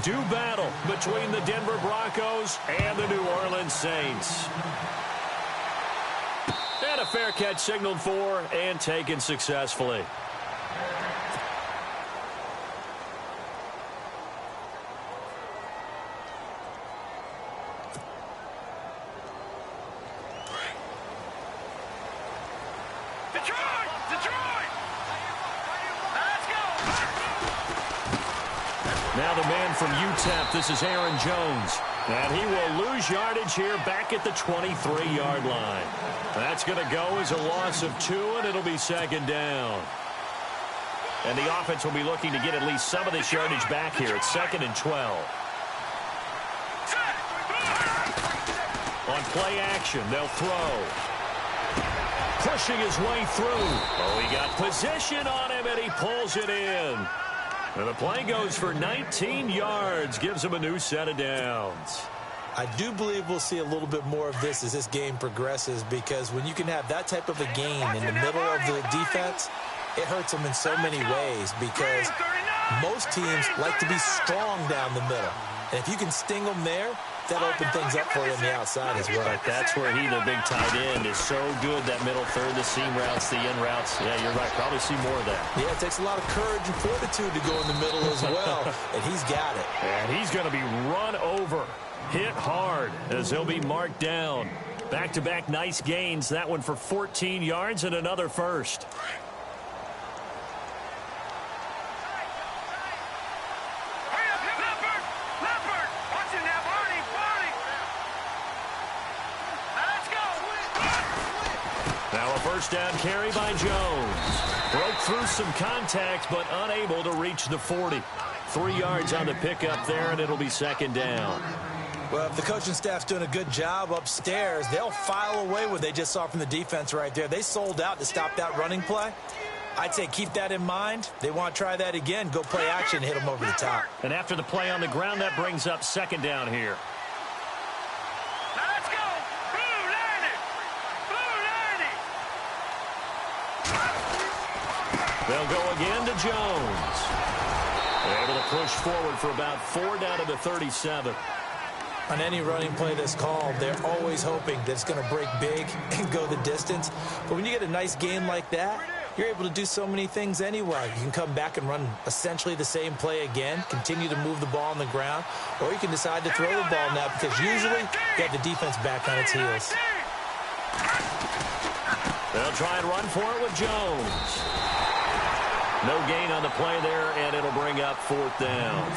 do battle between the Denver Broncos and the New Orleans Saints. And a fair catch signaled for and taken successfully. Now the man from UTEP, this is Aaron Jones. And he will lose yardage here back at the 23-yard line. That's going to go as a loss of 2, and it'll be second down. And the offense will be looking to get at least some of this yardage back here. It's 2nd and 12. On play action, they'll throw. Pushing his way through. Oh, he got position on him, and he pulls it in. And the play goes for 19 yards, gives him a new set of downs. I do believe we'll see a little bit more of this as this game progresses, because when you can have that type of a gain in the middle of the defense, it hurts them in so many ways, because most teams like to be strong down the middle. And if you can sting them there, that'll open things up for you on the outside as well. But that's where he, the big tight end, is so good, that middle third, the seam routes, the in routes. Yeah, you're right. Probably see more of that. Yeah, it takes a lot of courage and fortitude to go in the middle as well, and he's got it. And he's going to be run over, hit hard, as he'll be marked down. Back-to-back nice gains, that one for 14 yards and another first. First down carry by Jones. Broke through some contact, but unable to reach the 40. 3 yards on the pickup there, and it'll be second down. Well, if the coaching staff's doing a good job upstairs, they'll file away what they just saw from the defense right there. They sold out to stop that running play. I'd say keep that in mind. They want to try that again. Go play action, hit them over the top. And after the play on the ground, that brings up second down here. They'll go again to Jones. Able to push forward for about 4 down to the 37. On any running play that's called, they're always hoping that it's going to break big and go the distance. But when you get a nice game like that, you're able to do so many things anyway. You can come back and run essentially the same play again, continue to move the ball on the ground, or you can decide to throw the ball now, because usually you have the defense back on its heels. They'll try and run for it with Jones. No gain on the play there, and it'll bring up 4th down.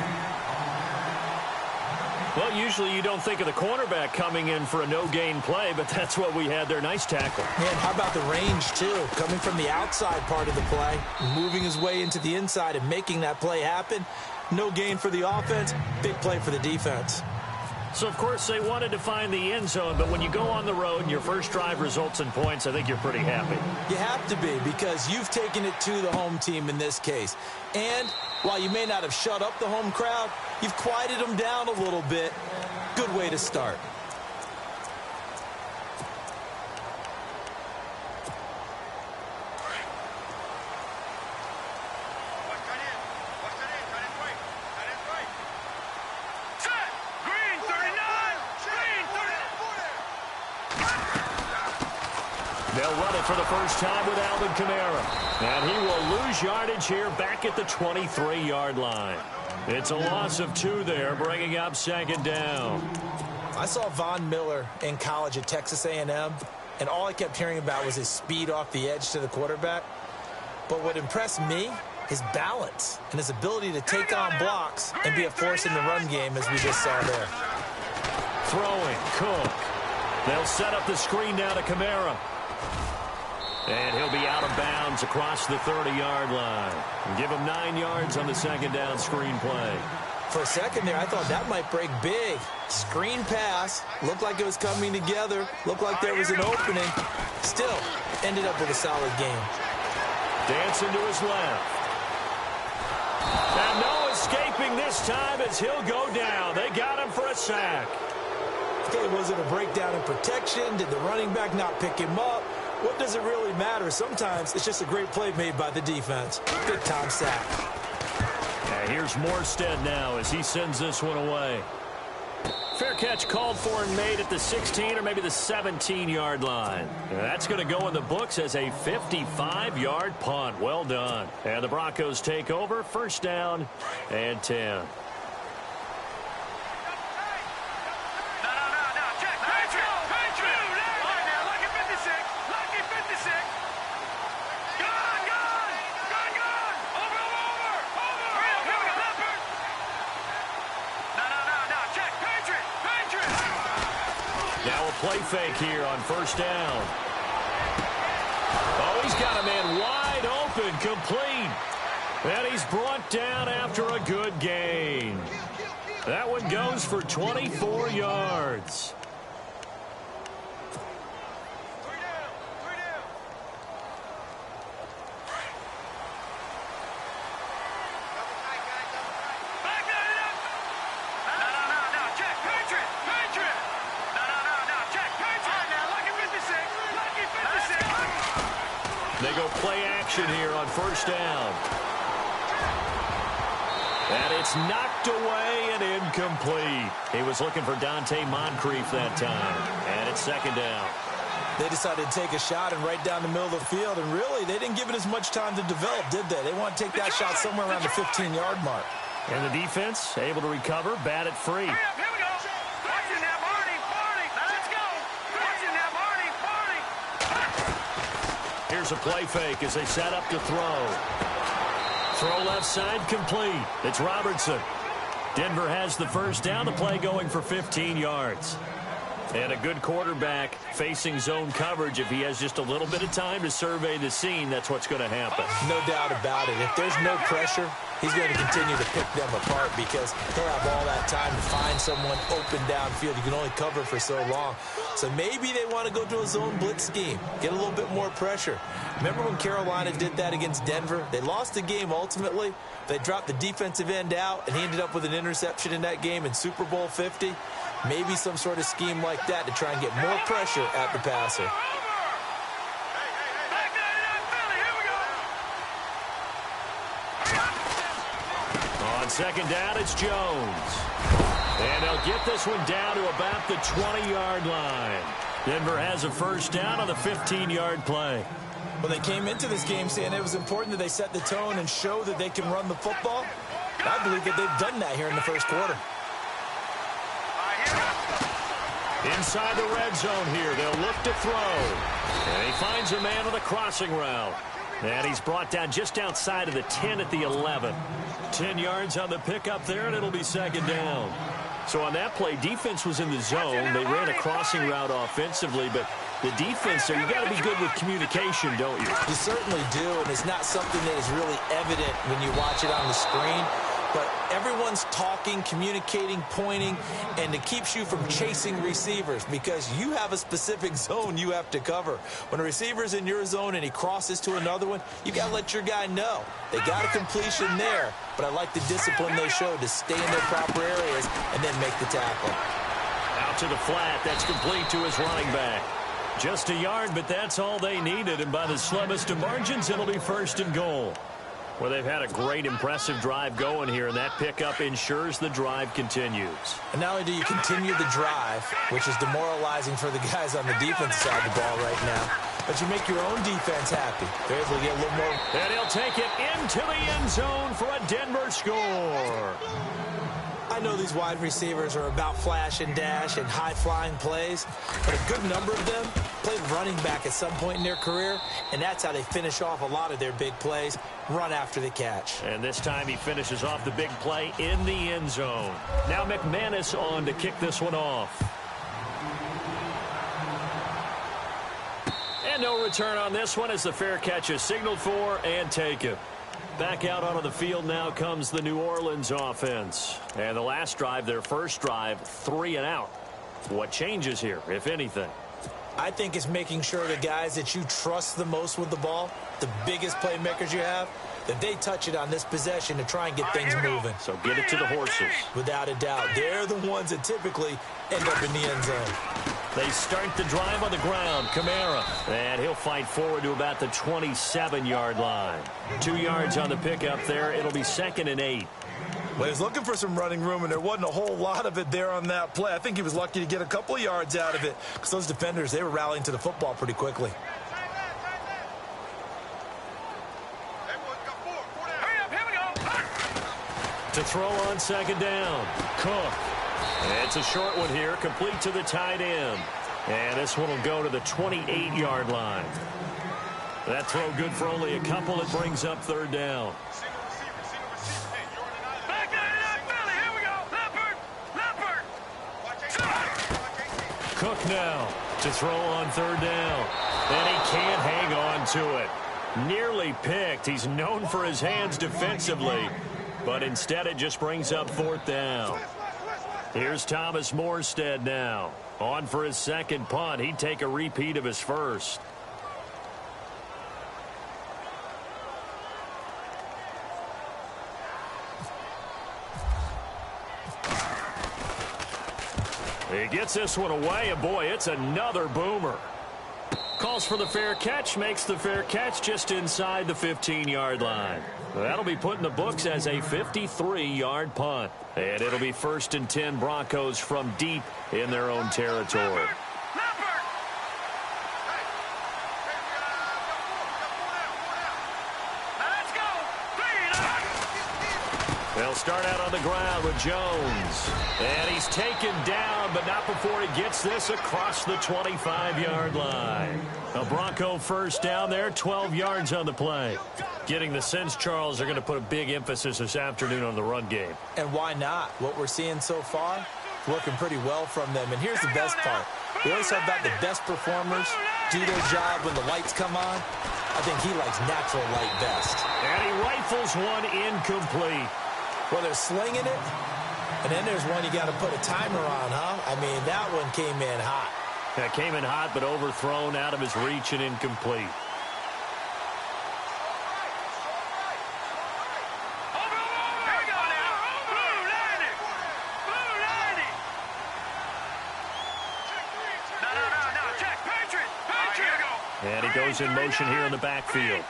Well, usually you don't think of the cornerback coming in for a no-gain play, but that's what we had there. Nice tackle. Man, how about the range, too? Coming from the outside part of the play, moving his way into the inside and making that play happen. No gain for the offense, big play for the defense. So, of course, they wanted to find the end zone, but when you go on the road and your first drive results in points, I think you're pretty happy. You have to be, because you've taken it to the home team in this case. And while you may not have shut up the home crowd, you've quieted them down a little bit. Good way to start. They'll run it for the first time with Alvin Kamara. And he will lose yardage here back at the 23-yard line. It's a loss of 2 there, bringing up second down. I saw Von Miller in college at Texas A&M, and all I kept hearing about was his speed off the edge to the quarterback. But what impressed me, his balance and his ability to take on blocks and be a force in the run game, as we just saw there. Throwing, Cook. They'll set up the screen down to Kamara. And he'll be out of bounds across the 30-yard line. Give him 9 yards on the second down screen play. For a second there, I thought that might break big. Screen pass. Looked like it was coming together. Looked like there was an opening. Still, ended up with a solid game. Dancing to his left. And no escaping this time as he'll go down. They got him for a sack. Okay, was it a breakdown in protection? Did the running back not pick him up? What does it really matter? Sometimes it's just a great play made by the defense. Big time sack. Yeah, here's Morstead now as he sends this one away. Fair catch called for and made at the 16 or maybe the 17-yard line. That's going to go in the books as a 55-yard punt. Well done. And the Broncos take over. First down and 10. Play fake here on first down. Oh, he's got a man wide open, complete. And he's brought down after a good gain. That one goes for 24 yards. They go play action here on first down. And it's knocked away and incomplete. He was looking for Dante Moncrief that time. And it's second down. They decided to take a shot and right down the middle of the field. And really, they didn't give it as much time to develop, did they? They want to take that shot somewhere around the 15-yard mark. And the defense able to recover, bat it free. Here's a play fake as they set up to throw. Throw left side complete. It's Robertson. Denver has the first down. The play going for 15 yards. And a good quarterback facing zone coverage. If he has just a little bit of time to survey the scene, that's what's going to happen. No doubt about it. If there's no pressure, he's going to continue to pick them apart because he'll have all that time to find someone open downfield. You can only cover for so long. So maybe they want to go to a zone blitz scheme, get a little bit more pressure. Remember when Carolina did that against Denver? They lost the game ultimately. They dropped the defensive end out, and he ended up with an interception in that game in Super Bowl 50. Maybe some sort of scheme like that to try and get more pressure at the passer. On second down, it's Jones. And they'll get this one down to about the 20-yard line. Denver has a first down on the 15-yard play. Well, they came into this game saying it was important that they set the tone and show that they can run the football. I believe that they've done that here in the first quarter. Inside the red zone here, they'll look to throw. And he finds a man on the crossing route. And he's brought down just outside of the 10 at the 11. 10 yards on the pickup there, and it'll be second down. So on that play, defense was in the zone. They ran a crossing route offensively, but the defense there, you got to be good with communication, don't you? You certainly do, and it's not something that is really evident when you watch it on the screen. But everyone's talking, communicating, pointing, and it keeps you from chasing receivers because you have a specific zone you have to cover. When a receiver's in your zone and he crosses to another one, you got to let your guy know. They got a completion there, but I like the discipline they showed to stay in their proper areas and then make the tackle. Out to the flat. That's complete to his running back. Just a yard, but that's all they needed, and by the slimmest of margins, it'll be first and goal. Well, they've had a great, impressive drive going here, and that pickup ensures the drive continues. And not only do you continue the drive, which is demoralizing for the guys on the defense side of the ball right now, but you make your own defense happy. They're able to get a little more. And he'll take it into the end zone for a Denver score. I know these wide receivers are about flash and dash and high-flying plays, but a good number of them played running back at some point in their career, and that's how they finish off a lot of their big plays, run after the catch. And this time he finishes off the big play in the end zone. Now McManus on to kick this one off. And no return on this one as the fair catch is signaled for and taken. Back out onto the field now comes the New Orleans offense. And the last drive, their first drive, 3 and out. What changes here, if anything? I think it's making sure the guys that you trust the most with the ball, the biggest playmakers you have, that they touch it on this possession to try and get things moving. So get it to the horses. Without a doubt. They're the ones that typically end up in the end zone. They start the drive on the ground. Kamara. And he'll fight forward to about the 27-yard line. 2 yards on the pickup there. It'll be second and 8. Well, he was looking for some running room, and there wasn't a whole lot of it there on that play. I think he was lucky to get a couple of yards out of it because those defenders, they were rallying to the football pretty quickly. To throw on second down, Cook. It's a short one here, complete to the tight end. And this one will go to the 28-yard line. That throw good for only a couple. It brings up third down. Cook now to throw on third down. And he can't hang on to it. Nearly picked. He's known for his hands defensively. But instead it just brings up fourth down. Here's Thomas Morstead now. On for his second punt. He'd take a repeat of his first. He gets this one away, and boy, it's another boomer. Calls for the fair catch, makes the fair catch just inside the 15-yard line. That'll be put in the books as a 53-yard punt. And it'll be 1st and 10 Broncos from deep in their own territory. They'll start out on the ground with Jones. And he's taken down, but not before he gets this across the 25-yard line. A Bronco first down there, 12 yards on the play. Getting the sense, Charles, they're going to put a big emphasis this afternoon on the run game. And why not? What we're seeing so far, working pretty well from them. And here's the best part. We always talk about the best performers do their job when the lights come on. I think he likes natural light best. And he rifles one incomplete. Well, they're slinging it, and then there's one you got to put a timer on, huh? I mean, that one came in hot. That came in hot, but overthrown out of his reach and incomplete. And he goes in motion here in the backfield.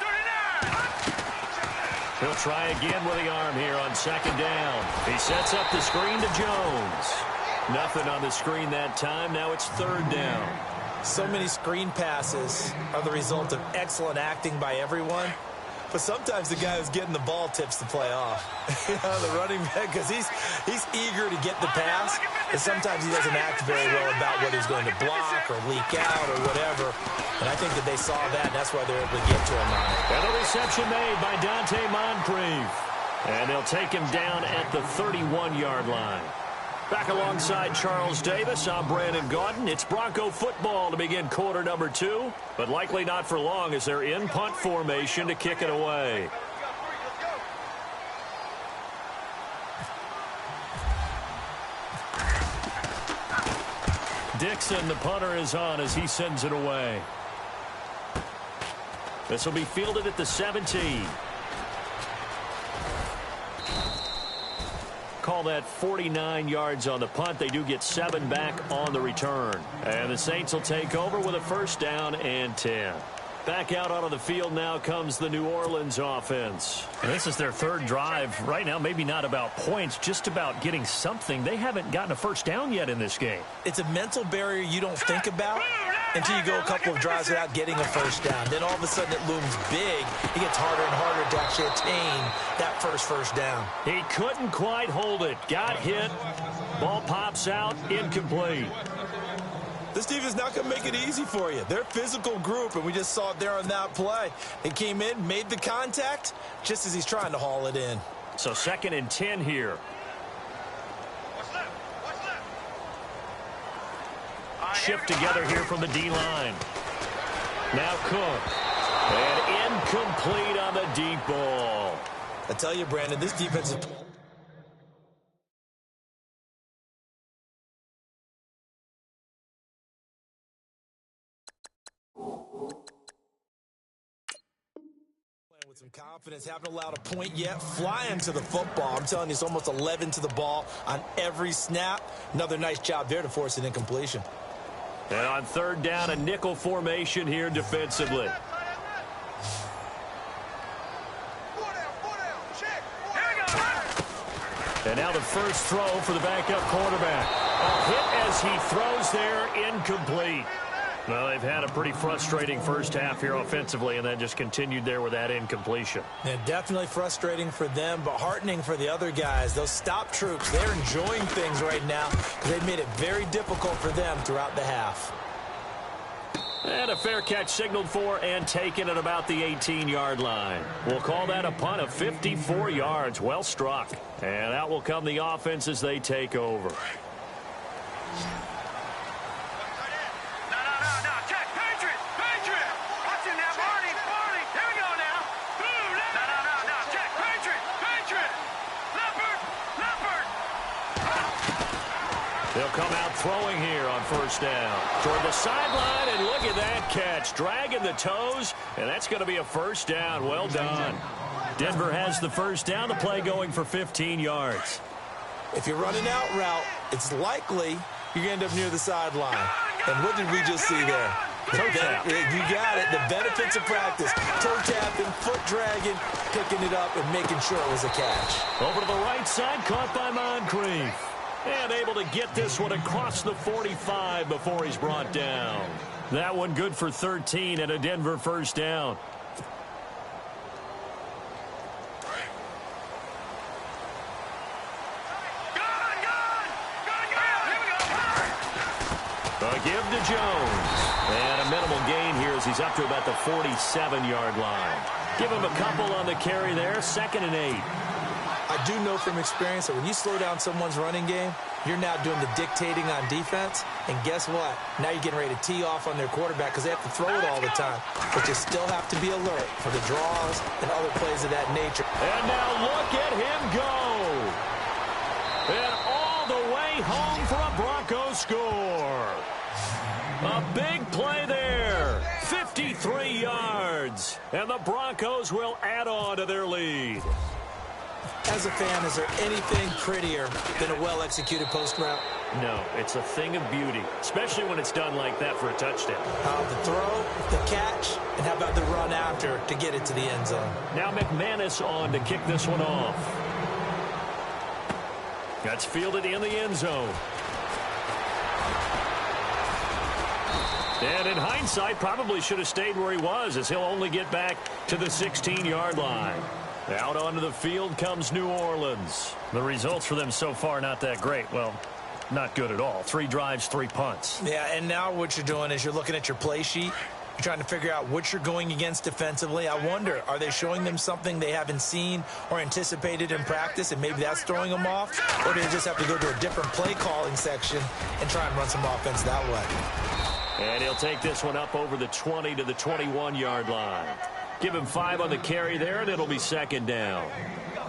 He'll try again with the arm here on second down. He sets up the screen to Jones. Nothing on the screen that time. Now it's third down. So many screen passes are the result of excellent acting by everyone. But sometimes the guy who's getting the ball tips the play off. The running back, because he's eager to get the pass, and sometimes he doesn't act very well about whether he's going to block or leak out or whatever. And I think that they saw that, and that's why they're able to get to him on it. And the reception made by Dante Moncrief. And they'll take him down at the 31-yard line. Back alongside Charles Davis, I'm Brandon Gaudin. It's Bronco football to begin quarter number 2, but likely not for long as they're in punt formation to kick it away. Dixon, the punter, is on as he sends it away. This will be fielded at the 17. Call that 49 yards on the punt. They do get 7 back on the return. And the Saints will take over with a first down and 10. Back out onto the field now comes the New Orleans offense. And this is their third drive. Right now, maybe not about points, just about getting something. They haven't gotten a first down yet in this game. It's a mental barrier you don't think about until you go a couple of drives without getting a first down. Then all of a sudden it looms big. It gets harder and harder to actually attain that first down. He couldn't quite hold it. Got hit. Ball pops out. Incomplete. This team is not going to make it easy for you. They're a physical group, and we just saw it there on that play. They came in, made the contact, just as he's trying to haul it in. So 2nd and 10 here. Shift together here from the D-line. Now Cook. And incomplete on the deep ball. I tell you, Brandon, this defense is... with some confidence, haven't allowed a point yet, flying to the football. I'm telling you, it's almost 11 to the ball on every snap. Another nice job there to force an incompletion. And on third down, a nickel formation here defensively. And now the first throw for the backup quarterback. A hit as he throws there, incomplete. Well, they've had a pretty frustrating first half here offensively, and then just continued there with that incompletion. Yeah, definitely frustrating for them, but heartening for the other guys. Those stop troops, they're enjoying things right now. They've made it very difficult for them throughout the half. And a fair catch signaled for and taken at about the 18-yard line. We'll call that a punt of 54 yards. Well struck. And out will come the offense as they take over. They'll come out throwing here on first down. Toward the sideline, and look at that catch. Dragging the toes, and that's going to be a first down. Well done. Denver has the first down. The play going for 15 yards. If you're running out route, it's likely you're going to end up near the sideline. And what did we just see there? Toe tap. You got it. The benefits of practice. Toe tapping, foot dragging, picking it up, and making sure it was a catch. Over to the right side, caught by Moncrief. And able to get this one across the 45 before he's brought down. That one good for 13 and a Denver first down. A give to Jones. And a minimal gain here as he's up to about the 47-yard line. Give him a couple on the carry there. 2nd and 8. I do know from experience that when you slow down someone's running game, you're now doing the dictating on defense. And guess what? Now you're getting ready to tee off on their quarterback because they have to throw it all the time. But you still have to be alert for the draws and other plays of that nature. And now look at him go. And all the way home for a Broncos score. A big play there. 53 yards. And the Broncos will add on to their lead. As a fan, is there anything prettier than a well-executed post route? No, it's a thing of beauty, especially when it's done like that for a touchdown. The throw, the catch, and how about the run after to get it to the end zone? Now McManus on to kick this one off. That's fielded in the end zone. And in hindsight, probably should have stayed where he was, as he'll only get back to the 16-yard line. Out onto the field comes New Orleans. The results for them so far not that great. Well, not good at all. 3 drives, 3 punts. Yeah, and now what you're doing is you're looking at your play sheet. You're trying to figure out what you're going against defensively. I wonder, are they showing them something they haven't seen or anticipated in practice, and maybe that's throwing them off? Or do they just have to go to a different play calling section and try and run some offense that way? And he'll take this one up over the 20 to the 21-yard line. Give him 5 on the carry there, and it'll be 2nd down.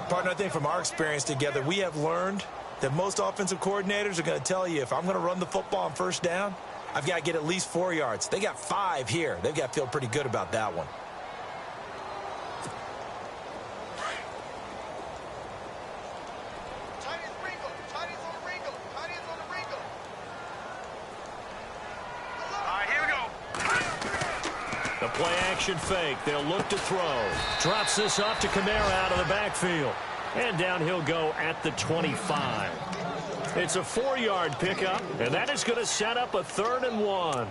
Partner, I think from our experience together, we have learned that most offensive coordinators are going to tell you, if I'm going to run the football on first down, I've got to get at least 4 yards. They got 5 here. They've got to feel pretty good about that one. Play-action fake. They'll look to throw. Drops this off to Kamara out of the backfield. And down he'll go at the 25. It's a 4-yard pickup, and that is going to set up a 3rd and 1.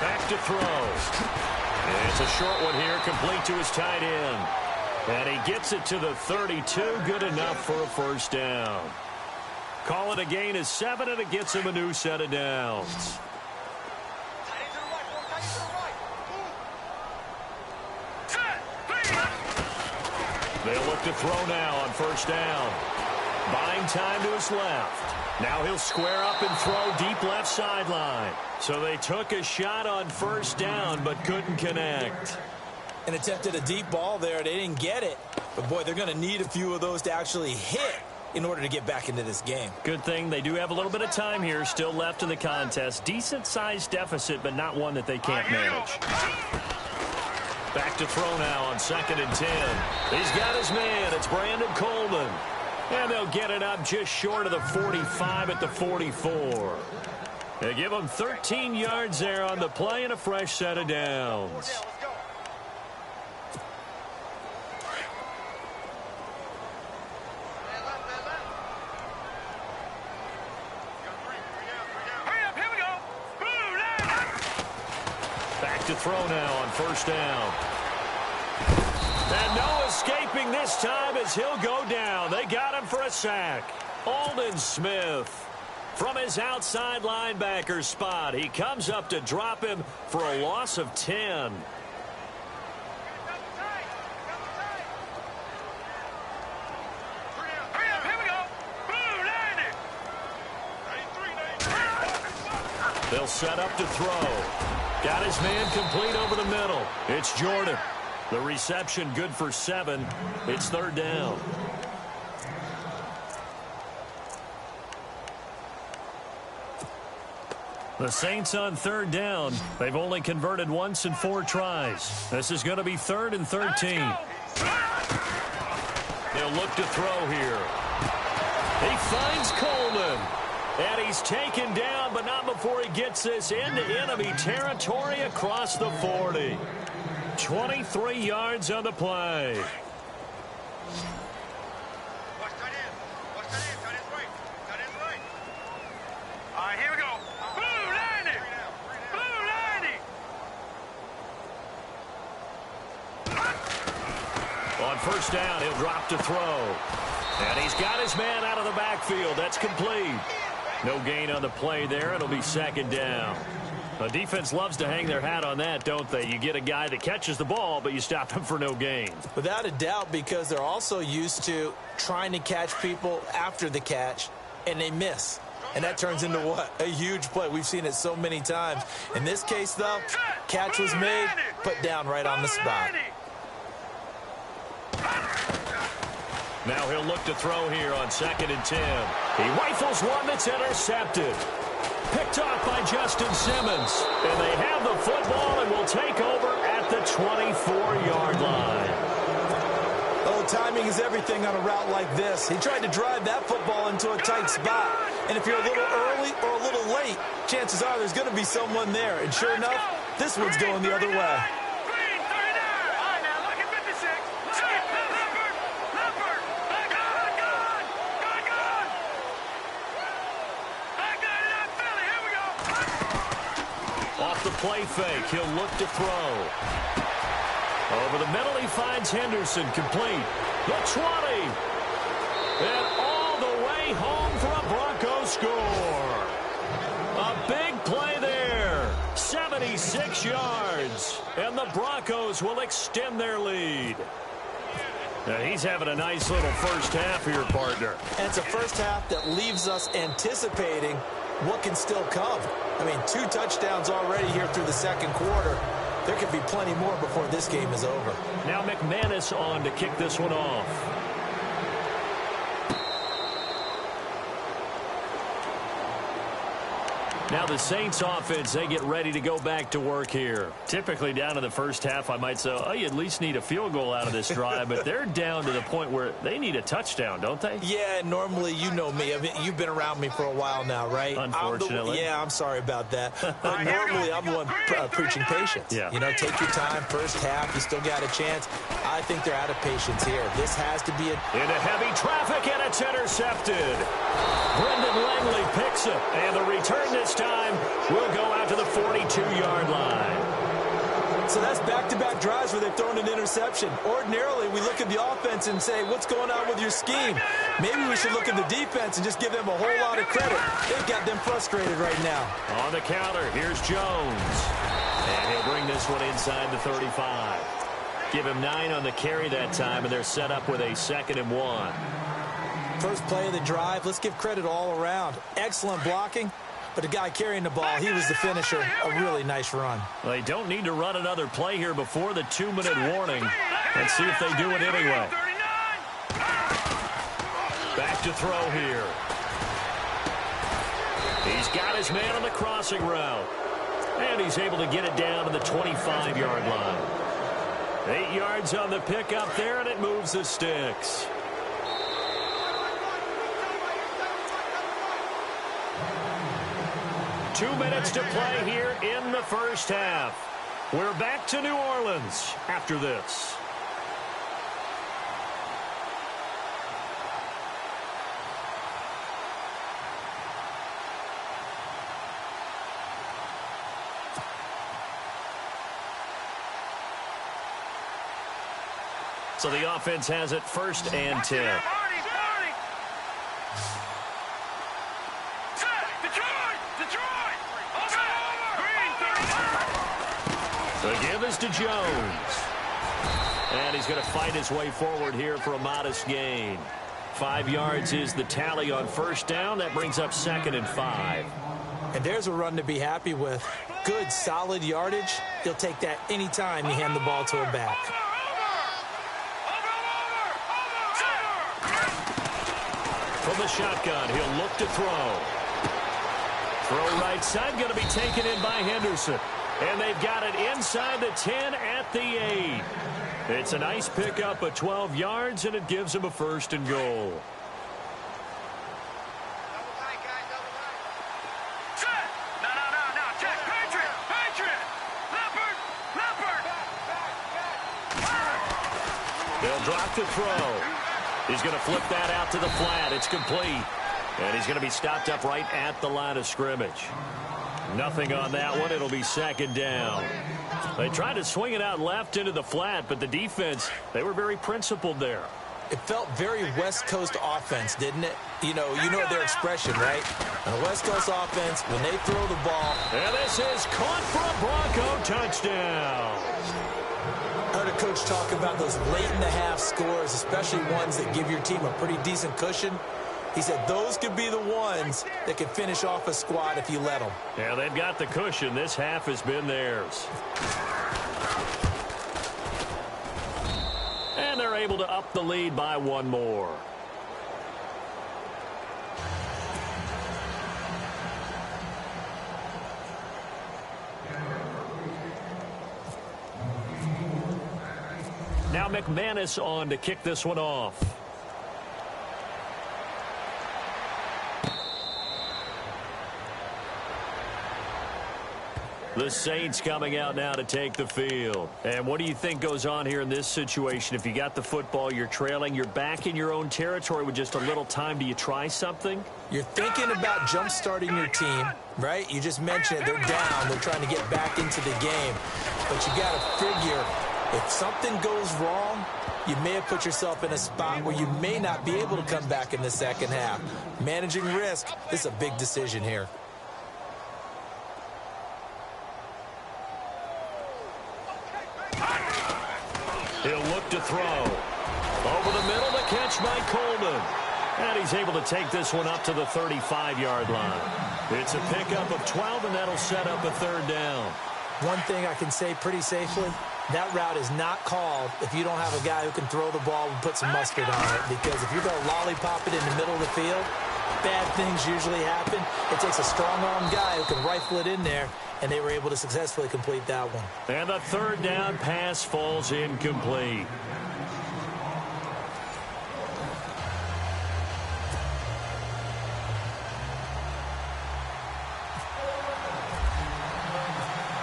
Back to throw. It's a short one here, complete to his tight end. And he gets it to the 32, good enough for a first down. Call it a gain of 7, and it gets him a new set of downs. They'll look to throw now on first down. Buying time to his left. Now he'll square up and throw deep left sideline. So they took a shot on first down, but couldn't connect. And attempted a deep ball there. They didn't get it. But, boy, they're going to need a few of those to actually hit in order to get back into this game. Good thing they do have a little bit of time here still left in the contest. Decent-sized deficit, but not one that they can't manage. Back to throw now on 2nd and 10. He's got his man. It's Brandon Coleman. And they'll get it up just short of the 45 at the 44. They give them 13 yards there on the play and a fresh set of downs. Back to throw now on first down. And no escaping this time as he'll go down. They got him for a sack. Aldon Smith from his outside linebacker spot. He comes up to drop him for a loss of 10. They'll set up to throw. Got his man complete over the middle. It's Jordan. The reception good for 7. It's third down. The Saints on third down. They've only converted once in 4 tries. This is going to be 3rd and 13. They'll look to throw here. He finds Coleman. And he's taken down, but not before he gets this into enemy territory across the 40. 23 yards on the play. All right, here we go. Blue 90. Blue 90. On first down, he'll drop to throw. And he's got his man out of the backfield. That's complete. No gain on the play there. It'll be second down. The defense loves to hang their hat on that, don't they? You get a guy that catches the ball, but you stop him for no gain. Without a doubt, because they're also used to trying to catch people after the catch, and they miss. And that turns into what? A huge play. We've seen it so many times. In this case, though, catch was made, put down right on the spot. Now he'll look to throw here on 2nd and 10. He rifles one that's intercepted. Picked off by Justin Simmons. And they have the football and will take over at the 24-yard line. Oh, timing is everything on a route like this. He tried to drive that football into a tight spot. And if you're a little early or a little late, chances are there's going to be someone there. And sure enough, this one's going the other way. Play fake. He'll look to throw. Over the middle, he finds Henderson complete. The 20. And all the way home for a Broncos score. A big play there. 76 yards. And the Broncos will extend their lead. Now he's having a nice little first half here, partner. And it's a first half that leaves us anticipating what can still come. I mean, 2 touchdowns already here through the second quarter. There could be plenty more before this game is over. Now McManus on to kick this one off. Now the Saints offense, they get ready to go back to work here. Typically down to the first half, I might say, oh, you at least need a field goal out of this drive, but they're down to the point where they need a touchdown, don't they? Yeah, normally, you know me. I mean, you've been around me for a while now, right? Unfortunately. I'm sorry about that. But normally, I'm the one preaching patience. Yeah. You know, take your time, first half, you still got a chance. I think they're out of patience here. This has to be into heavy traffic, and it's intercepted. Brendan Langley picks it, and the return this time will go out to the 42-yard line. So that's back-to-back drives where they've thrown an interception. Ordinarily, we look at the offense and say, what's going on with your scheme? Maybe we should look at the defense and just give them a whole lot of credit. They've got them frustrated right now. On the counter, here's Jones. And he'll bring this one inside the 35. Give him 9 on the carry that time, and they're set up with a 2nd and 1. First play of the drive, let's give credit all around. Excellent blocking, but the guy carrying the ball, he was the finisher. A really nice run. They don't need to run another play here before the 2-minute warning. Let's see if they do it anyway. Back to throw here. He's got his man on the crossing route. And he's able to get it down to the 25-yard line. 8 yards on the pickup there, and it moves the sticks. 2 minutes to play here in the first half. We're back to New Orleans after this. So the offense has it 1st and 10. The give is to Jones. And he's going to fight his way forward here for a modest gain. 5 yards is the tally on 1st down. That brings up 2nd and 5. And there's a run to be happy with. Good, solid yardage. He'll take that anytime you hand the ball to him back. From the shotgun, he'll look to throw. Throw right side, going to be taken in by Henderson. And they've got it inside the 10 at the 8. It's a nice pickup of 12 yards, and it gives him a 1st and goal. They'll drop to throw. He's going to flip that out to the flat. It's complete. And he's going to be stopped up right at the line of scrimmage. Nothing on that one. It'll be 2nd down. They tried to swing it out left into the flat, but the defense, they were very principled there. It felt very West Coast offense, didn't it? You know their expression, right? On a West Coast offense, when they throw the ball. And this is caught for a Bronco touchdown. I heard a coach talk about those late-in-the-half scores, especially ones that give your team a pretty decent cushion. He said those could be the ones that could finish off a squad if you let them. Yeah, they've got the cushion. This half has been theirs. And they're able to up the lead by 1 more. Now McManus on to kick this one off. The Saints coming out now to take the field. And what do you think goes on here in this situation? If you got the football, you're trailing, you're back in your own territory with just a little time. Do you try something? You're thinking about jump-starting your team, right? You just mentioned it. They're down. They're trying to get back into the game. But you got to figure, if something goes wrong, you may have put yourself in a spot where you may not be able to come back in the second half. Managing risk, this is a big decision here. He'll look to throw. Over the middle, the catch by Coleman. And he's able to take this one up to the 35-yard line. It's a pickup of 12, and that'll set up a 3rd down. One thing I can say pretty safely, that route is not called if you don't have a guy who can throw the ball and put some mustard on it. Because if you're going to lollipop it in the middle of the field, bad things usually happen. It takes a strong-arm guy who can rifle it in there, and they were able to successfully complete that one. And the 3rd down pass falls incomplete.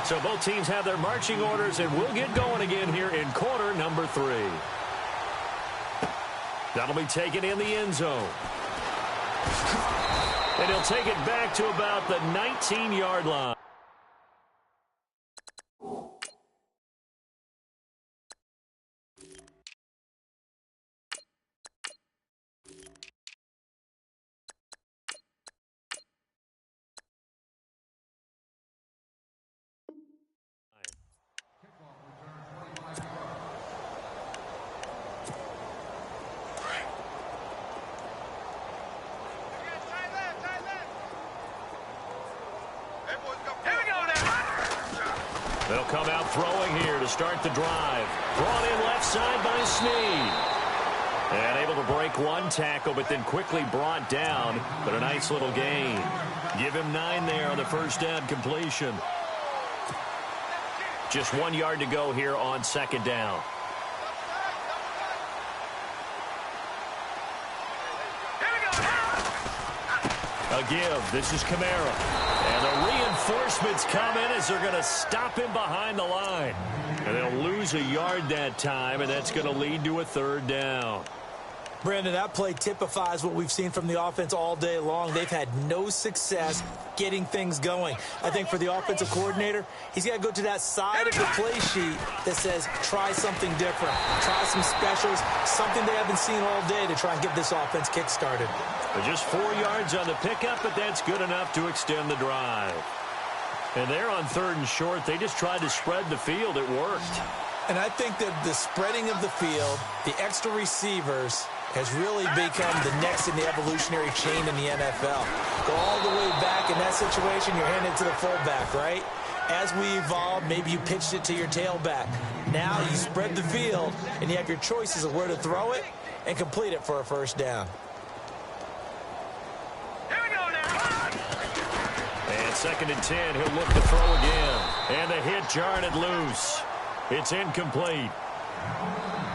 So both teams have their marching orders, and we'll get going again here in quarter number 3. That'll be taken in the end zone. And he'll take it back to about the 19-yard line. They'll come out throwing here to start the drive. Brought in left side by Snead. And able to break one tackle, but then quickly brought down. But a nice little gain. Give him 9 there on the 1st down completion. Just 1 yard to go here on 2nd down. A give. This is Kamara. And the reinforcements come in as they're going to stop him behind the line. And they'll lose a yard that time, and that's going to lead to a third down. Brandon, that play typifies what we've seen from the offense all day long. They've had no success getting things going. I think for the offensive coordinator, he's got to go to that side of the play sheet that says, try something different. Try some specials, something they haven't seen all day to try and get this offense kick-started. Just 4 yards on the pickup, but that's good enough to extend the drive. And they're on 3rd and short. They just tried to spread the field. It worked. And I think that the spreading of the field, the extra receivers, has really become the next in the evolutionary chain in the NFL. Go all the way back in that situation, you're handing it to the fullback, right? As we evolve, maybe you pitched it to your tailback. Now you spread the field, and you have your choices of where to throw it and complete it for a first down. Here we go now. And 2nd and 10, he'll look to throw again. And the hit jarred it loose. It's incomplete.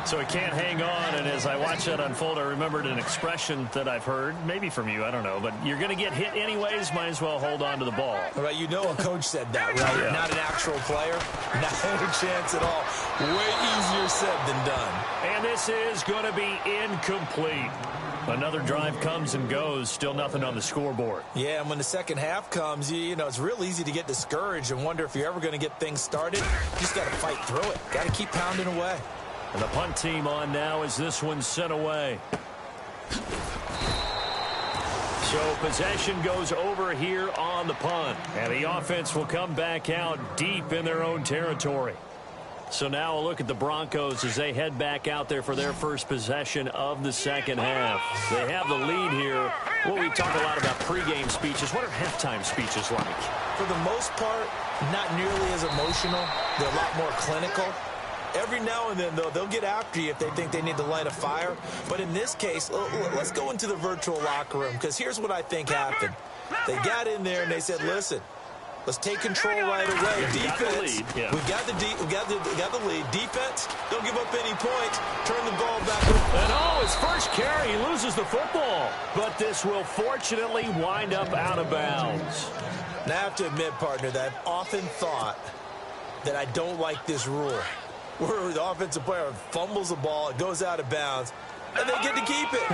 So he can't hang on, and as I watch that unfold, I remembered an expression that I've heard, maybe from you, I don't know, but you're going to get hit anyways, might as well hold on to the ball. Right, you know a coach said that, right? Yeah. Not an actual player, not a chance at all. Way easier said than done. And this is going to be incomplete. Another drive comes and goes, still nothing on the scoreboard. Yeah, and when the second half comes, you know, it's real easy to get discouraged and wonder if you're ever going to get things started. You just got to fight through it. Got to keep pounding away. And the punt team on now as this one's sent away. So possession goes over here on the punt. And the offense will come back out deep in their own territory. So now a look at the Broncos as they head back out there for their first possession of the second half. They have the lead here. Well, we talk a lot about pregame speeches. What are halftime speeches like? For the most part, not nearly as emotional. They're a lot more clinical. Every now and then, though, they'll get after you if they think they need to light a fire. But in this case, let's go into the virtual locker room, because here's what I think happened. They got in there and they said, listen, let's take control right away. Defense, we got the lead. Defense, don't give up any points. Turn the ball back over. And his first carry, he loses the football. But this will fortunately wind up out of bounds. Now, I have to admit, partner, that I've often thought that I don't like this rule, where the offensive player fumbles the ball, it goes out of bounds, and they get to keep it.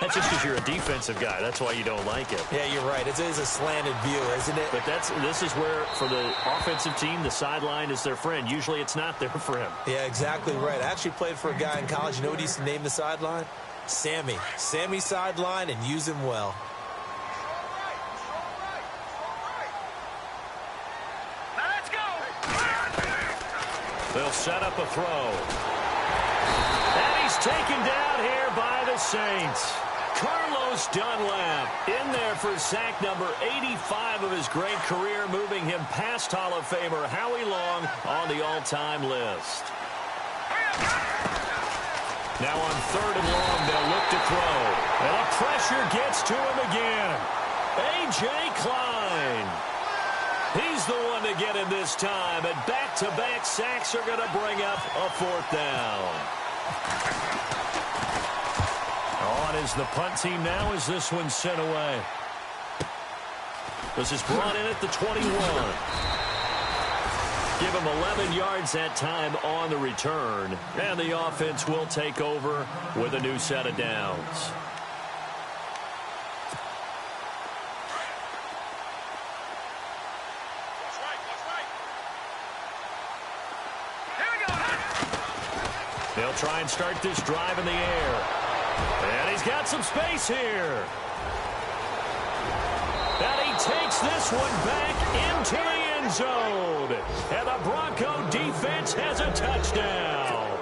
That's just because you're a defensive guy. That's why you don't like it. Yeah, you're right. It is a slanted view, isn't it? But this is where, for the offensive team, the sideline is their friend. Usually it's not there for him. Yeah, exactly right. I actually played for a guy in college. You know what he used to name the sideline? Sammy. Sammy sideline, and use him well. They'll set up a throw. And he's taken down here by the Saints. Carlos Dunlap in there for sack number 85 of his great career, moving him past Hall of Famer Howie Long on the all-time list. Now on 3rd and long, they'll look to throw. And the pressure gets to him again. A.J. Klein. He's the one to get him this time, and back-to-back sacks are going to bring up a 4th down. On is the punt team now as this one's sent away. This is brought in at the 21. Give him 11 yards that time on the return, and the offense will take over with a new set of downs. They'll try and start this drive in the air. And he's got some space here. And he takes this one back into the end zone. And the Bronco defense has a touchdown.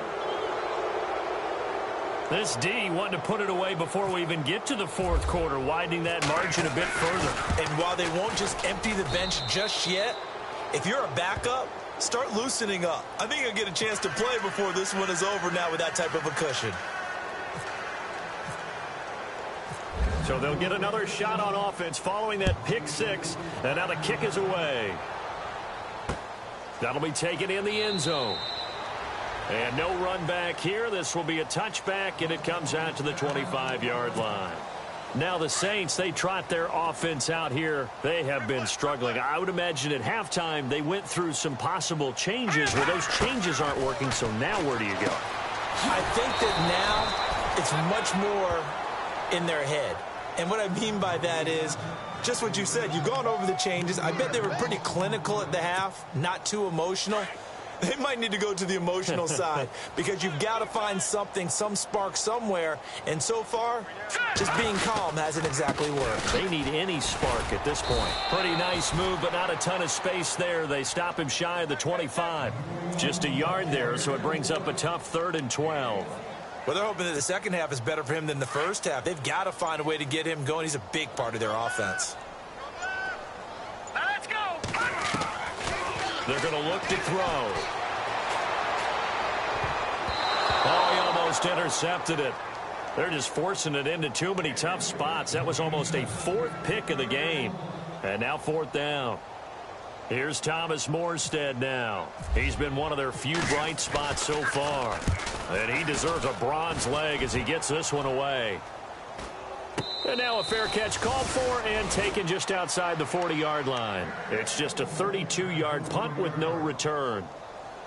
This D wanted to put it away before we even get to the 4th quarter, widening that margin a bit further. And while they won't just empty the bench just yet, if you're a backup, start loosening up. I think you'll get a chance to play before this one is over now with that type of a cushion. So they'll get another shot on offense following that pick 6. And now the kick is away. That'll be taken in the end zone. And no run back here. This will be a touchback, and it comes out to the 25-yard line. Now the Saints, they trot their offense out here. They have been struggling. I would imagine at halftime they went through some possible changes where those changes aren't working, so now where do you go? I think that now it's much more in their head. And what I mean by that is just what you said. You've gone over the changes. I bet they were pretty clinical at the half, not too emotional. They might need to go to the emotional side because you've got to find something, some spark somewhere. And so far, just being calm hasn't exactly worked. They need any spark at this point. Pretty nice move, but not a ton of space there. They stop him shy of the 25. Just a yard there, so it brings up a tough 3rd and 12. Well, they're hoping that the second half is better for him than the first half. They've got to find a way to get him going. He's a big part of their offense. Let's go. They're going to look to throw. Oh, he almost intercepted it. They're just forcing it into too many tough spots. That was almost a 4th pick of the game. And now 4th down. Here's Thomas Morstead now. He's been one of their few bright spots so far. And he deserves a bronze leg as he gets this one away. And now a fair catch called for and taken just outside the 40-yard line. It's just a 32-yard punt with no return.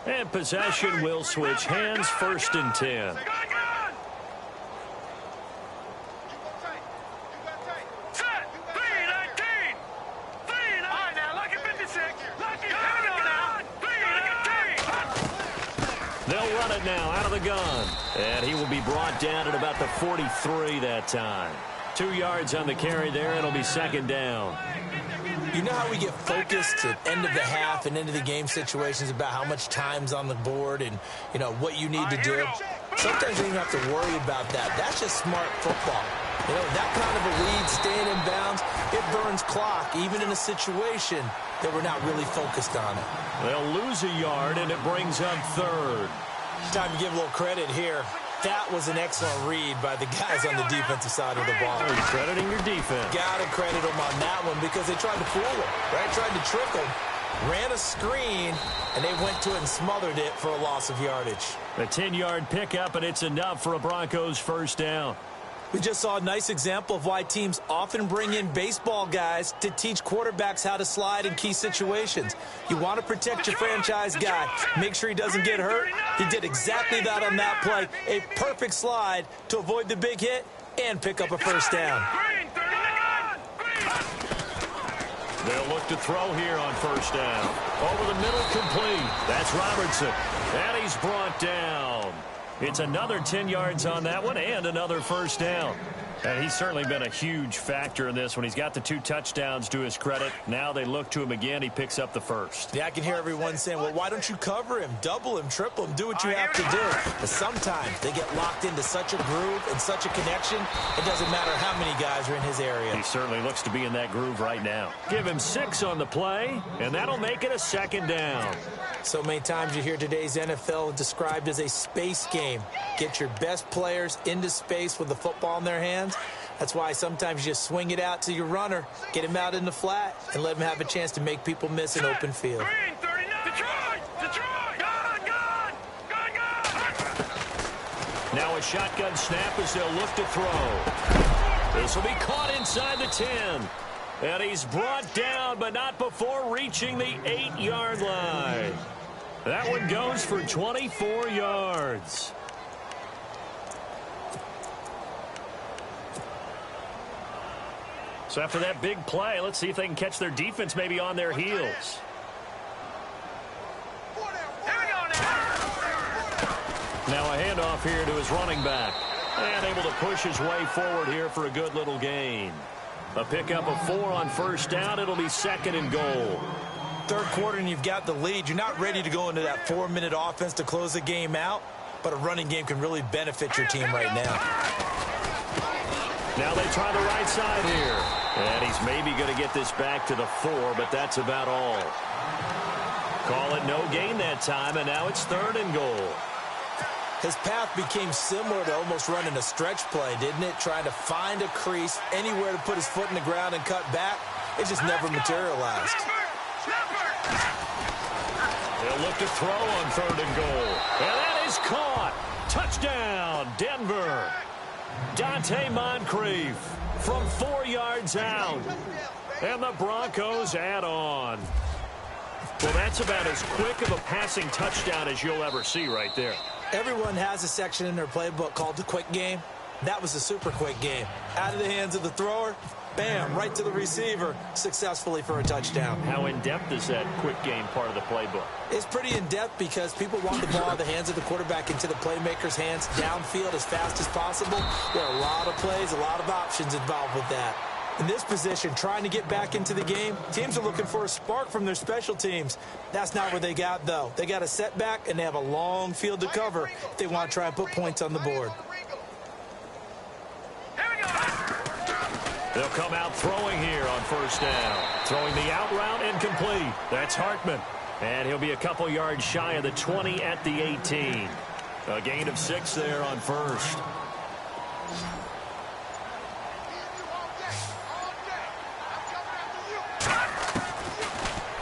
And possession will switch hands, 1st and 10. They'll run it now out of the gun. And he will be brought down at about the 43 that time. 2 yards on the carry there. It'll be 2nd down. You know how we get focused at end of the half and into the game situations about how much time's on the board and, you know, what you need to do? Sometimes you don't even have to worry about that. That's just smart football. You know, that kind of a lead, staying in bounds, it burns clock, even in a situation that we're not really focused on it. They'll lose a yard, and it brings up 3rd. Time to give a little credit here. That was an excellent read by the guys on the defensive side of the ball. You're crediting your defense. Got to credit them on that one because they tried to fool him, right? Tried to trick him, ran a screen, and they went to it and smothered it for a loss of yardage. A 10-yard pickup, and it's enough for a Broncos 1st down. We just saw a nice example of why teams often bring in baseball guys to teach quarterbacks how to slide in key situations. You want to protect your franchise guy. Make sure he doesn't get hurt. He did exactly that on that play. A perfect slide to avoid the big hit and pick up a 1st down. They'll look to throw here on 1st down. Over the middle, complete. That's Robertson. And he's brought down. It's another 10 yards on that one and another 1st down. And he's certainly been a huge factor in this one. He's got the 2 touchdowns to his credit. Now they look to him again. He picks up the 1st. Yeah, I can hear everyone saying, well, why don't you cover him, double him, triple him, do what you have to do. But sometimes they get locked into such a groove and such a connection, it doesn't matter how many guys are in his area. He certainly looks to be in that groove right now. Give him 6 on the play, and that'll make it a 2nd down. So many times you hear today's NFL described as a space game. Get your best players into space with the football in their hands. That's why sometimes you just swing it out to your runner, get him out in the flat, and let him have a chance to make people miss an open field. Now a shotgun snap as they'll look to throw. This will be caught inside the 10. And he's brought down, but not before reaching the 8-yard line. That one goes for 24 yards. So after that big play, let's see if they can catch their defense maybe on their heels. Now a handoff here to his running back. And able to push his way forward here for a good little gain. A pickup of 4 on 1st down. It'll be 2nd and goal. 3rd quarter and you've got the lead. You're not ready to go into that 4-minute offense to close the game out, but a running game can really benefit your team right now. Now they try the right side here. And he's maybe going to get this back to the 4, but that's about all. Call it no gain that time, and now it's 3rd and goal. His path became similar to almost running a stretch play, didn't it? Trying to find a crease, anywhere to put his foot in the ground and cut back. It just never materialized. They'll look to throw on 3rd and goal. And that is caught. Touchdown, Denver. Dante Moncrief from 4 yards out. And the Broncos add on. Well, that's about as quick of a passing touchdown as you'll ever see right there. Everyone has a section in their playbook called the quick game. That was a super quick game. Out of the hands of the thrower, bam, right to the receiver, successfully for a touchdown. How in-depth is that quick game part of the playbook? It's pretty in-depth because people want the ball out of the hands of the quarterback into the playmaker's hands downfield as fast as possible. There are a lot of plays, a lot of options involved with that. In this position, trying to get back into the game, teams are looking for a spark from their special teams. That's not what they got, though. They got a setback, and they have a long field to cover if they want to try and put points on the board. They'll come out throwing here on first down. Throwing the out route incomplete. That's Hartman. And he'll be a couple yards shy of the 20 at the 18. A gain of 6 there on first.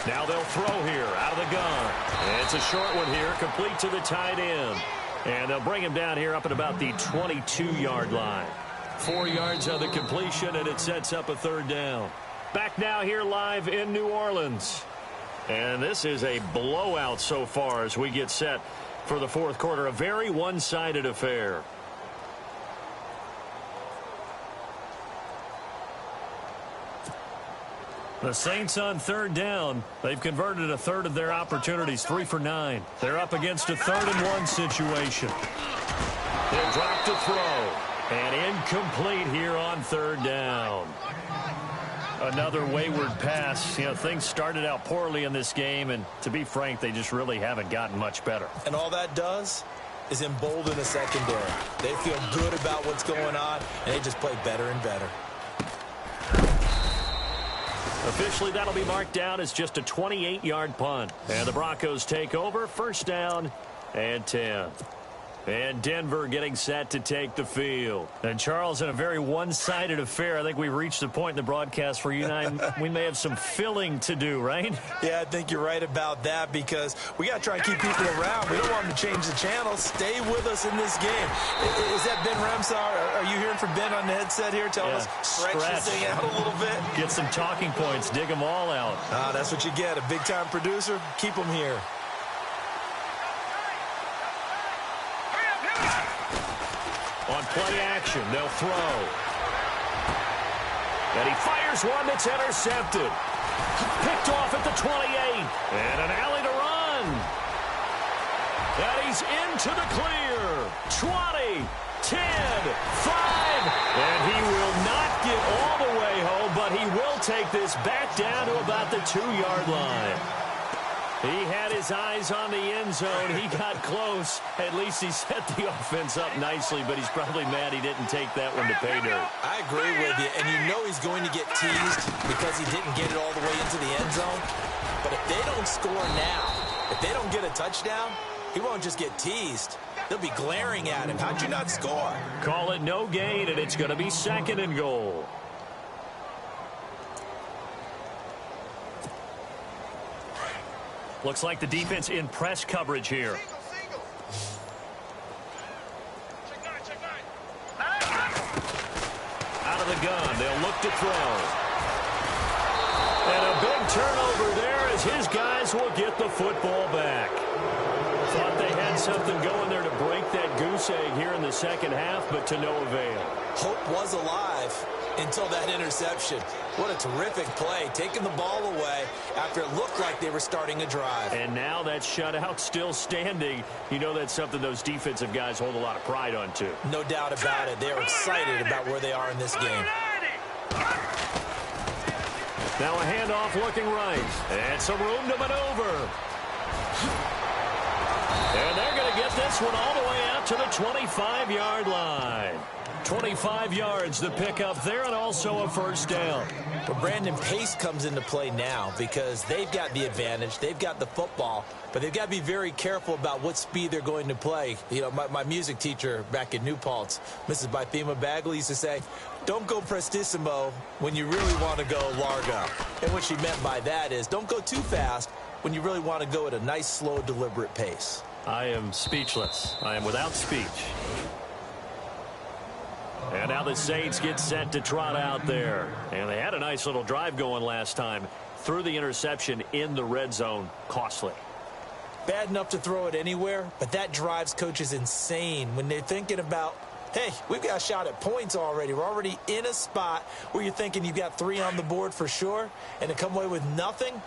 Now they'll throw here out of the gun. It's a short one here, complete to the tight end. And they'll bring him down here up at about the 22-yard line. 4 yards on the completion, and it sets up a third down. Back now here live in New Orleans. And this is a blowout so far as we get set for the fourth quarter. A very one-sided affair. The Saints on third down. They've converted a third of their opportunities, 3 for 9. They're up against a 3rd and 1 situation. They'll drop to throw. And incomplete here on third down. Another wayward pass. You know, things started out poorly in this game, and to be frank, they just really haven't gotten much better. And all that does is embolden the secondary. They feel good about what's going on, and they just play better and better. Officially, that'll be marked down as just a 28-yard punt. And the Broncos take over, first down and 10. And Denver getting set to take the field. And, Charles, in a very one-sided affair, I think we've reached the point in the broadcast where you and I, we may have some filling to do, right? Yeah, I think you're right about that because we got to try and keep people around. We don't want them to change the channel. Stay with us in this game. Is that Ben Ramsar? Are you hearing from Ben on the headset here telling us stretch this thing out a little bit? Get some talking points. Dig them all out. That's what you get. A big-time producer. Keep them here. On play action, they'll throw. And he fires one that's intercepted. Picked off at the 28. And an alley to run. And he's into the clear. 20, 10, 5. And he will not get all the way home, but he will take this back down to about the 2-yard line. He had his eyes on the end zone. He got close. At least he set the offense up nicely, but he's probably mad he didn't take that one to pay dirt. I agree with you, and you know he's going to get teased because he didn't get it all the way into the end zone. But if they don't score now, if they don't get a touchdown, he won't just get teased. They'll be glaring at him. How'd you not score? Call it no gain, and it's going to be 2nd and goal. Looks like the defense in press coverage here. Out of the gun, they'll look to throw. And a big turnover there as his guys will get the football back. Thought they had something going there to break that goose egg here in the second half, but to no avail. Hope was alive until that interception. What a terrific play, taking the ball away after it looked like they were starting a drive. And now that shutout still standing. You know that's something those defensive guys hold a lot of pride on, too. No doubt about it. They're excited about where they are in this game. Now a handoff looking right. And some room to maneuver. And they're going to get this one all the way out to the 25-yard line. 25 yards to pick up there, and also a first down. But Brandon, pace comes into play now because they've got the advantage. They've got the football, but they've got to be very careful about what speed they're going to play. You know, my music teacher back in New Paltz, Mrs. Bythema Bagley, used to say, don't go prestissimo when you really want to go largo. And what she meant by that is don't go too fast when you really want to go at a nice, slow, deliberate pace. I am speechless. I am without speech. And now the Saints get set to trot out there. And they had a nice little drive going last time. Threw the interception in the red zone. Costly. Bad enough to throw it anywhere, but that drives coaches insane when they're thinking about, hey, we've got a shot at points already. We're already in a spot where you're thinking you've got 3 on the board for sure, and to come away with nothing,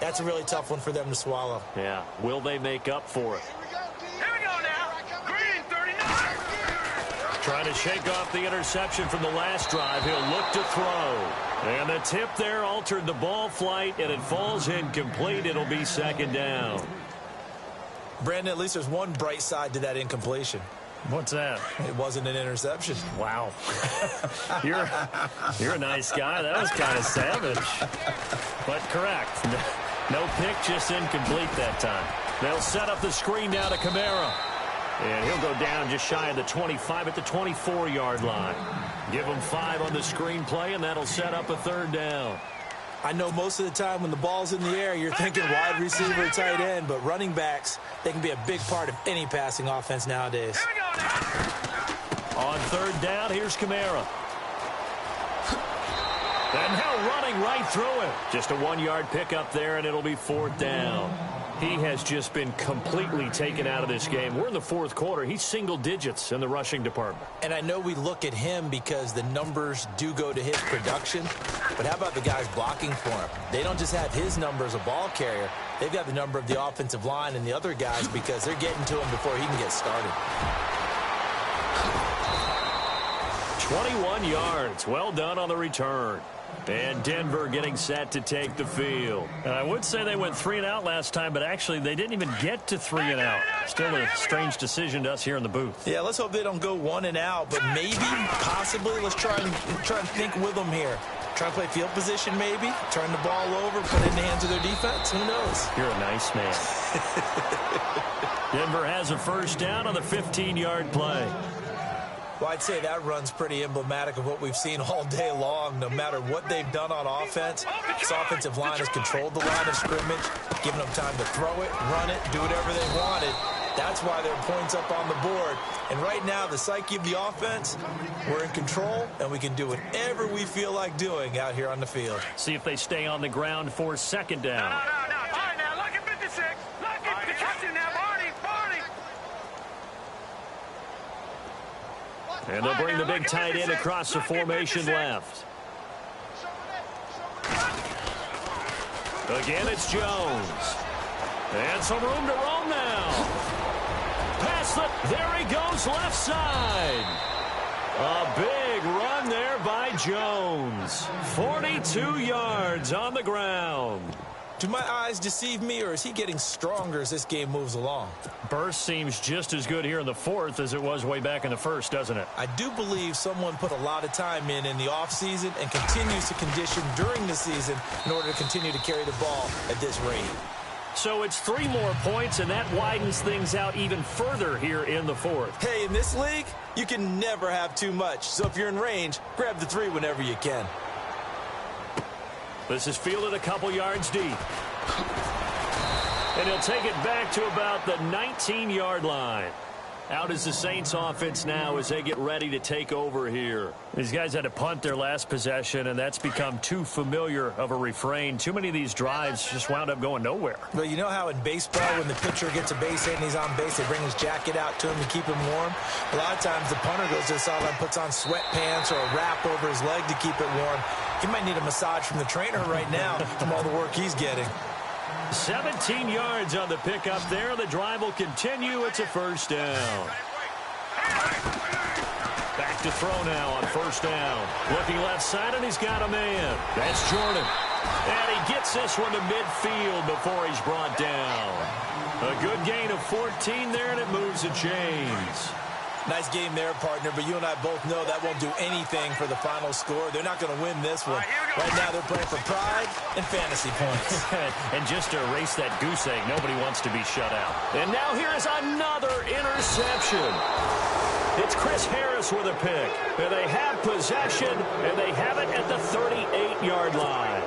that's a really tough one for them to swallow. Yeah. Will they make up for it? Here we go now. Green, 39. Trying to shake off the interception from the last drive. He'll look to throw. And the tip there altered the ball flight, and it falls incomplete. It'll be second down. Brandon, at least there's one bright side to that incompletion. What's that? It wasn't an interception. Wow. You're a nice guy. That was kind of savage. But correct. No pick, just incomplete that time. They'll set up the screen now to Kamara. And he'll go down just shy of the 25 at the 24-yard line. Give him 5 on the screen play, and that'll set up a third down. I know most of the time when the ball's in the air, you're thinking wide receiver, tight end, but running backs, they can be a big part of any passing offense nowadays. Here we go now. On third down, here's Kamara. And now running right through it. Just a 1-yard pickup there, and it'll be fourth down. He has just been completely taken out of this game. We're in the fourth quarter. He's single digits in the rushing department. And I know we look at him because the numbers do go to his production, but how about the guys blocking for him? They don't just have his number as a ball carrier. They've got the number of the offensive line and the other guys because they're getting to him before he can get started. 21 yards. Well done on the return. And Denver getting set to take the field. And I would say they went 3 and out last time, but actually they didn't even get to 3 and out. Still a strange decision to us here in the booth. Yeah, let's hope they don't go 1 and out, but maybe, possibly, let's try and think with them here. Try and play field position maybe, turn the ball over, put it in the hands of their defense. Who knows? You're a nice man. Denver has a first down on the 15-yard play. Well, I'd say that run's pretty emblematic of what we've seen all day long. No matter what they've done on offense, this offensive line has controlled the line of scrimmage, given them time to throw it, run it, do whatever they wanted. That's why there are points up on the board. And right now, the psyche of the offense, we're in control, and we can do whatever we feel like doing out here on the field. See if they stay on the ground for second down. No. All right, now, look at 56. Look at the catching now, Barney. And they'll bring the big tight end across the formation left. Again, it's Jones. And some room to roam now. Pass it. There he goes, left side. A big run there by Jones. 42 yards on the ground. Do my eyes deceive me, or is he getting stronger as this game moves along? Burst seems just as good here in the fourth as it was way back in the first, doesn't it? I do believe someone put a lot of time in the offseason and continues to condition during the season in order to continue to carry the ball at this rate. So it's 3 more points, and that widens things out even further here in the fourth. Hey, in this league, you can never have too much. So if you're in range, grab the 3 whenever you can. This is fielded a couple yards deep. And he'll take it back to about the 19-yard line. Out is the Saints offense now as they get ready to take over here. These guys had to punt their last possession, and that's become too familiar of a refrain. Too many of these drives just wound up going nowhere. Well, you know how in baseball when the pitcher gets a base hit and he's on base, they bring his jacket out to him to keep him warm? A lot of times the punter goes to the sideline, puts on sweatpants or a wrap over his leg to keep it warm. He might need a massage from the trainer right now from all the work he's getting. 17 yards on the pickup there. The drive will continue. It's a first down. Back to throw now on first down. Looking left side, and he's got a man. That's Jordan. And he gets this one to midfield before he's brought down. A good gain of 14 there, and it moves the chains. Nice game there, partner, but you and I both know that won't do anything for the final score. They're not going to win this one. Right now they're playing for pride and fantasy points. And just to erase that goose egg, nobody wants to be shut out. And now here is another interception. It's Chris Harris with a pick. And they have possession, and they have it at the 38-yard line.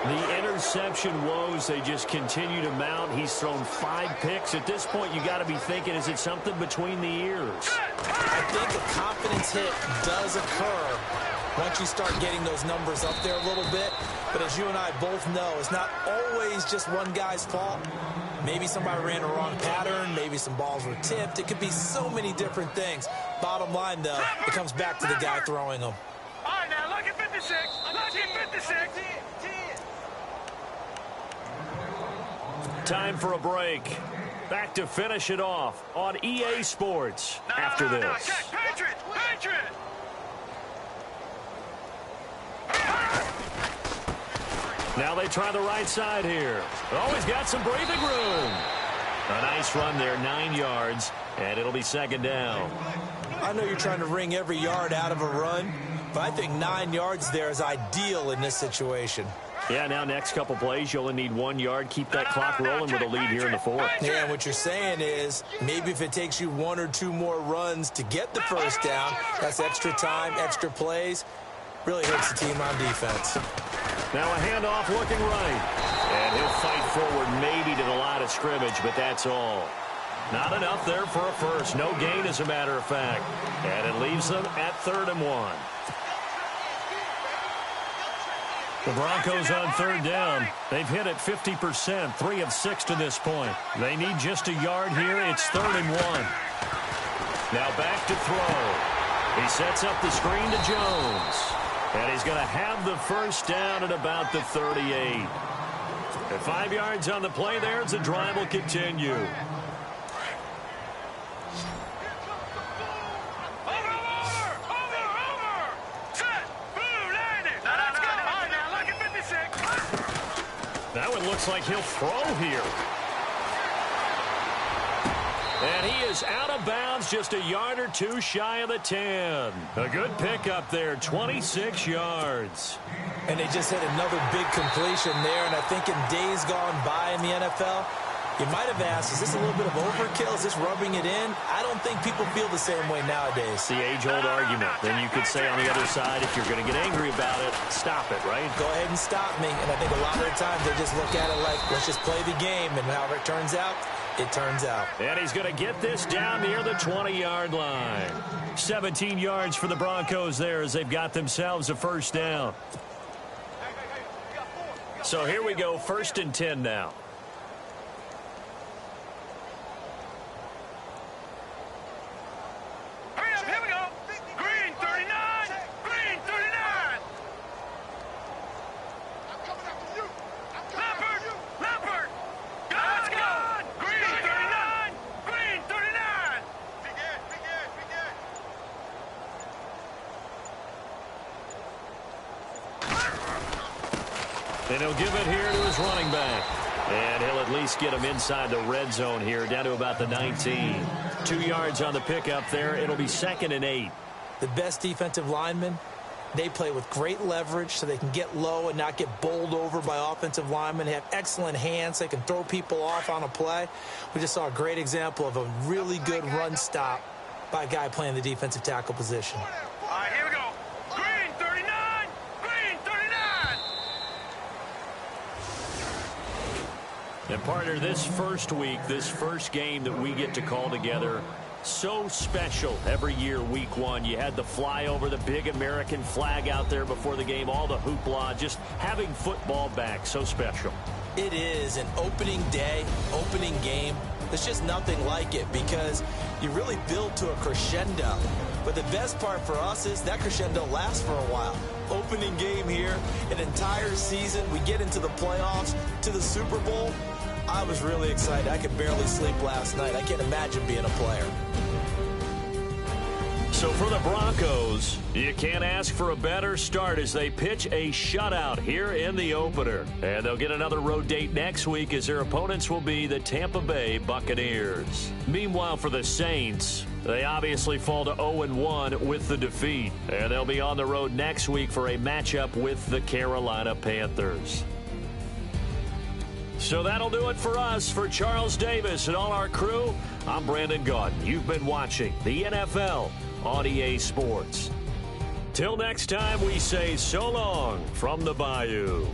The interception woes, they just continue to mount. He's thrown 5 picks. At this point, you got to be thinking, is it something between the ears? I think a confidence hit does occur once you start getting those numbers up there a little bit. But as you and I both know, it's not always just one guy's fault. Maybe somebody ran a wrong pattern. Maybe some balls were tipped. It could be so many different things. Bottom line, though, it comes back to the guy throwing them. All right, now, look at 56. Look at 56. Time for a break. Back to finish it off on EA Sports after this. Patriot! Patriot! Now they try the right side here. Oh, he's got some breathing room. A nice run there, 9 yards, and it'll be second down. I know you're trying to wring every yard out of a run, but I think 9 yards there is ideal in this situation. Yeah, now next couple plays, you only need 1 yard. Keep that clock rolling with a lead here in the 4th. Yeah, and what you're saying is maybe if it takes you 1 or 2 more runs to get the first down, that's extra time, extra plays. Really hurts the team on defense. Now a handoff looking right. And he'll fight forward maybe to the line of scrimmage, but that's all. Not enough there for a first. No gain, as a matter of fact. And it leaves them at 3rd and 1. The Broncos on 3rd down. They've hit it 50%, 3 of 6 to this point. They need just a yard here. It's 3rd and 1. Now back to throw. He sets up the screen to Jones. And he's going to have the first down at about the 38. At 5 yards on the play there, the drive will continue. That one looks like he'll throw here. And he is out of bounds, just a yard or 2 shy of the 10. A good pickup there, 26 yards. And they just hit another big completion there, and I think in days gone by in the NFL, you might have asked, is this a little bit of overkill? Is this rubbing it in? I don't think people feel the same way nowadays. It's the age-old argument. Then you could say on the other side, if you're going to get angry about it, stop it, right? Go ahead and stop me. And I think a lot of the times they just look at it like, let's just play the game, and however it turns out, it turns out. And he's going to get this down near the 20-yard line. 17 yards for the Broncos there as they've got themselves a first down. So here we go, 1st and 10 now. Hurry up, here we go. Green 39. Green 39. I'm coming after you. Lampert. Let's go. Green 39. Green 39. Big Ed. And he'll give it here to his running back. And he'll at least get him inside the red zone here, down to about the 19. 2 yards on the pickup there. It'll be 2nd and 8. The best defensive linemen, they play with great leverage so they can get low and not get bowled over by offensive linemen. They have excellent hands. They can throw people off on a play. We just saw a great example of a really good run stop by a guy playing the defensive tackle position. All right, here we go. Green 39. Green 39. And partner, this first week, this first game that we get to call together, so special every year, week 1. You had the flyover, the big American flag out there before the game, all the hoopla, just having football back, so special. It is an opening day, opening game. There's just nothing like it because you really build to a crescendo. But the best part for us is that crescendo lasts for a while. Opening game here, an entire season. We get into the playoffs, to the Super Bowl. I was really excited. I could barely sleep last night. I can't imagine being a player. So for the Broncos, you can't ask for a better start as they pitch a shutout here in the opener. And they'll get another road date next week as their opponents will be the Tampa Bay Buccaneers. Meanwhile, for the Saints, they obviously fall to 0-1 with the defeat. And they'll be on the road next week for a matchup with the Carolina Panthers. So that'll do it for us. For Charles Davis and all our crew, I'm Brandon Gaudin. You've been watching the NFL on EA Sports. Till next time, we say so long from the Bayou.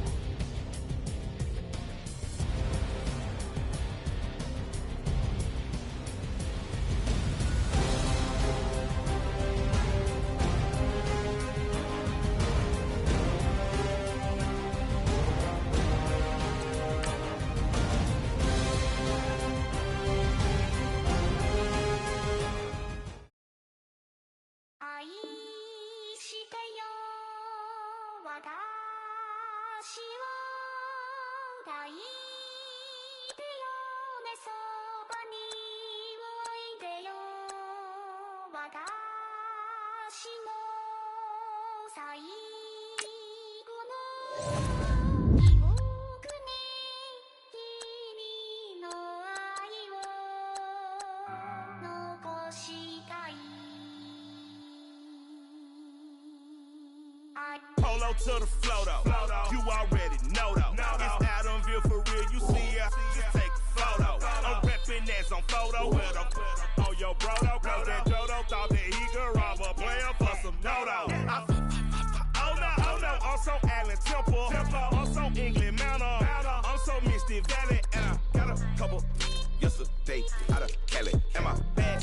Polo to the flow though. You already know though. It's Adamville for real. You see ya, just take a photo. I'm reppin' as on photo with a on your bro though. Cause that Dodo thought that he could rob a player for some dodo. Oh no, I'm so Allen Temple. I'm so England Mountain. I'm so Mystic Valley. And I got a couple yesterday out of Cali. And my bag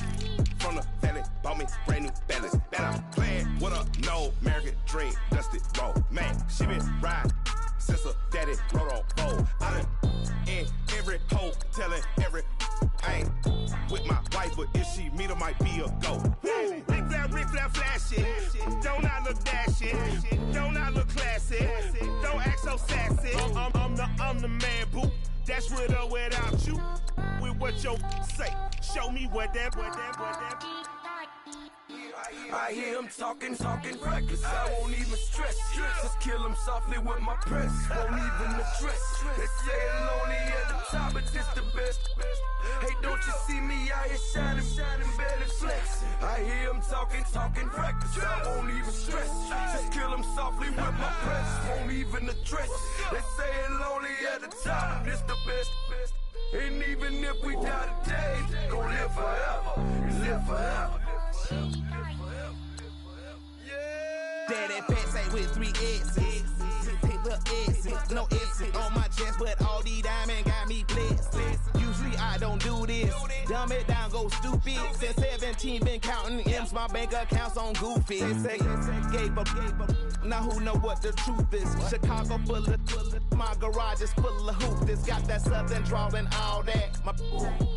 from the valley bought me brand new balance. And I'm playing with a no American dream, dusted roll. Man, she been riding since her daddy rode on bowl. I done in every hole, telling every I ain't with my wife, but if she meet her, might be a go. Rick Flair flashing. Don't I look dashing? Don't I look classy? Don't act so sassy. I'm the man, boo. Dash with or without you. With what your say. Show me what that. I hear him talking reckless. I won't even stress. Just kill him softly with my press. Won't even address. They say it lonely at the top, but this the best. Hey, don't you see me out here shining, barely flex. I hear him talking reckless. I won't even stress. Just kill him softly with my press. Won't even address. They say it lonely at the top, this the best. And even if we die today, gon' live forever. Live forever. Daddy Pat say with 3 S's. Little S's, no S's on my chest, but all these diamonds got me blessed. Usually I don't do this. Dumb it down, go stupid. Since 17 been counting M's, my bank account's on goofy. They say gave up. Now who know what the truth is? Chicago full of my garage is full of hoops. It's got that southern drawl and all that. My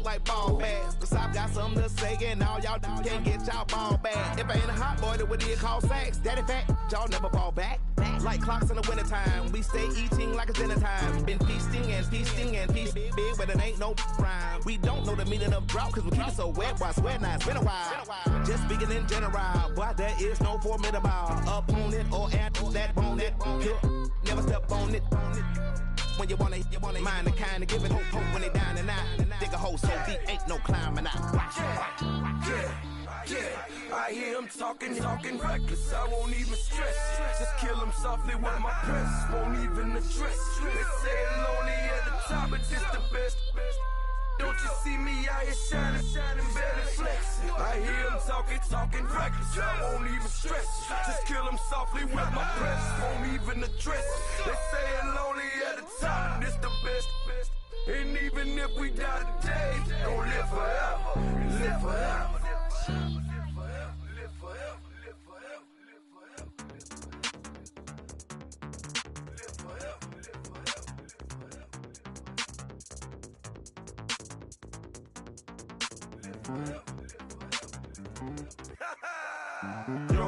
like ball bags. The South got something to say, and all y'all can't get y'all ball back. If I ain't a hot boy, then what do you call sacks? Daddy fat, y'all never ball back. Like clocks in the wintertime, we stay eating like it's dinner time. Been feasting and feasting big, but it ain't no rhyme. We don't know the meaning of drought, cause we keep it so wet. Why sweat now? It's been a while. Just speaking in general, boy, there is no formidable opponent or that bone that kill. Never step on it. When you wanna mind the kind of giving hope when they down and out. Dig a hole so deep, ain't no climbing out. Yeah, I hear him talking reckless. I won't even stress. Just kill him softly with my press. Won't even address. They say it lonely at the top, but this the best. Don't you see me out here shining, barely flex. I hear him talking reckless. I won't even stress. Just kill him softly with my press. Won't even address. They say it lonely at the top, this the best. And even if we die today, don't live forever. Live forever. Yo,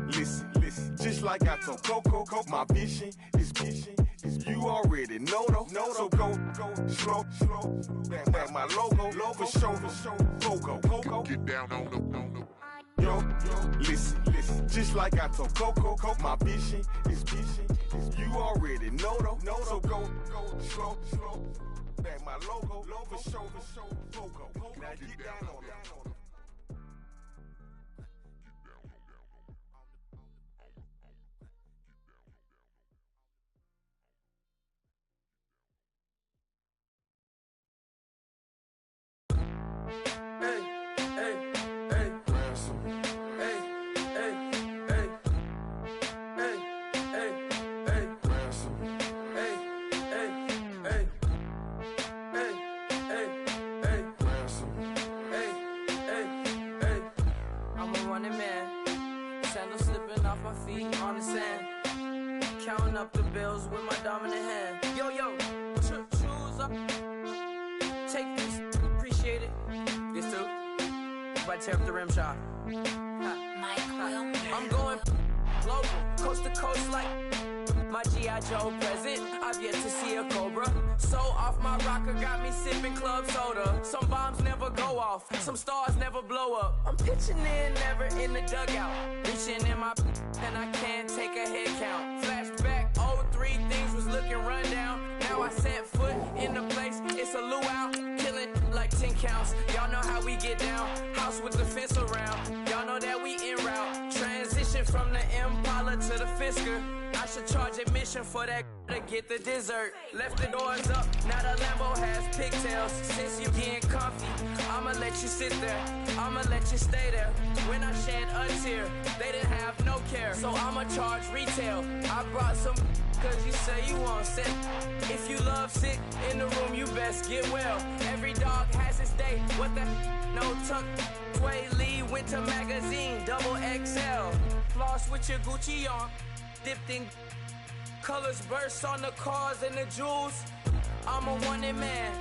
listen, just like I told Coco, my vision is you already know though. So go slow, back my logo, for show, Coco. Get down on the. Yo, listen, just like I told Coco, my vision is you already know though. So go slow, back my logo, for show, Coco. Now get down on it. Counting up the bills with my dominant hand. Yo, choose up. Take this, appreciate it. This too. About to tear up the rim shot. I'm going global, coast to coast like My G.I. Joe present, I've yet to see a Cobra. So off my rocker, got me sipping club soda. Some bombs never go off, some stars never blow up. I'm pitching in, never in the dugout. Reaching in my and I can't take a head count. Flashback, 03, things was looking run down. Now I set foot in the place, it's a luau. Killing like 10 counts, y'all know how we get down. House with the fence around, y'all know that we en route. Transition from the Impala to the Fisker. I should charge admission for that to get the dessert. Left the doors up, now the Lambo has pigtails. Since you getting comfy, I'ma let you sit there, I'ma let you stay there. When I shed a tear, they didn't have no care. So I'ma charge retail. I brought some cause you say you want sick. If you love sick in the room, you best get well. Every dog has its day, what the no tuck. Sway Lee Winter Magazine, double XL. Floss with your Gucci on, dipped in colors burst on the cars and the jewels. I'm a wanted man,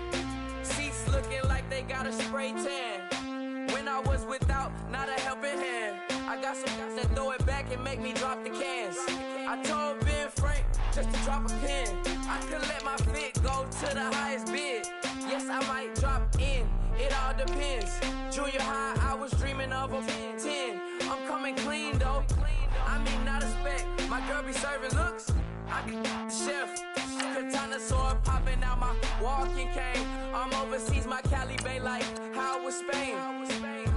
seats looking like they got a spray tan. When I was without, not a helping hand. I got some guys that throw it back and make me drop the cans. I told Ben Frank just to drop a pin. I could let my fit go to the highest bid. Yes, I might drop in, it all depends. Junior high, I was dreaming of a 10. I'm coming clean though, I mean not a spec. My girl be serving looks, I can the chef. Katana sword popping out my walking cane. I'm overseas, my Cali Bay like how was Spain.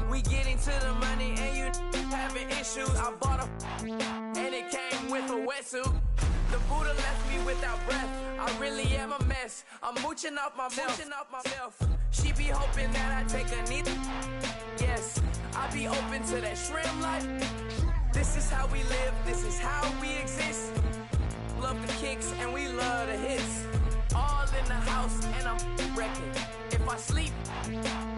We getting to the money and you having issues. I bought a and it came with a wetsuit. The Buddha left me without breath. I really am a mess. I'm mooching off myself. She be hoping that I take a knee. Yes, I be open to that shrimp life. This is how we live. This is how we exist. Love the kicks and we love the hits. All in the house and I'm wrecking. If I sleep,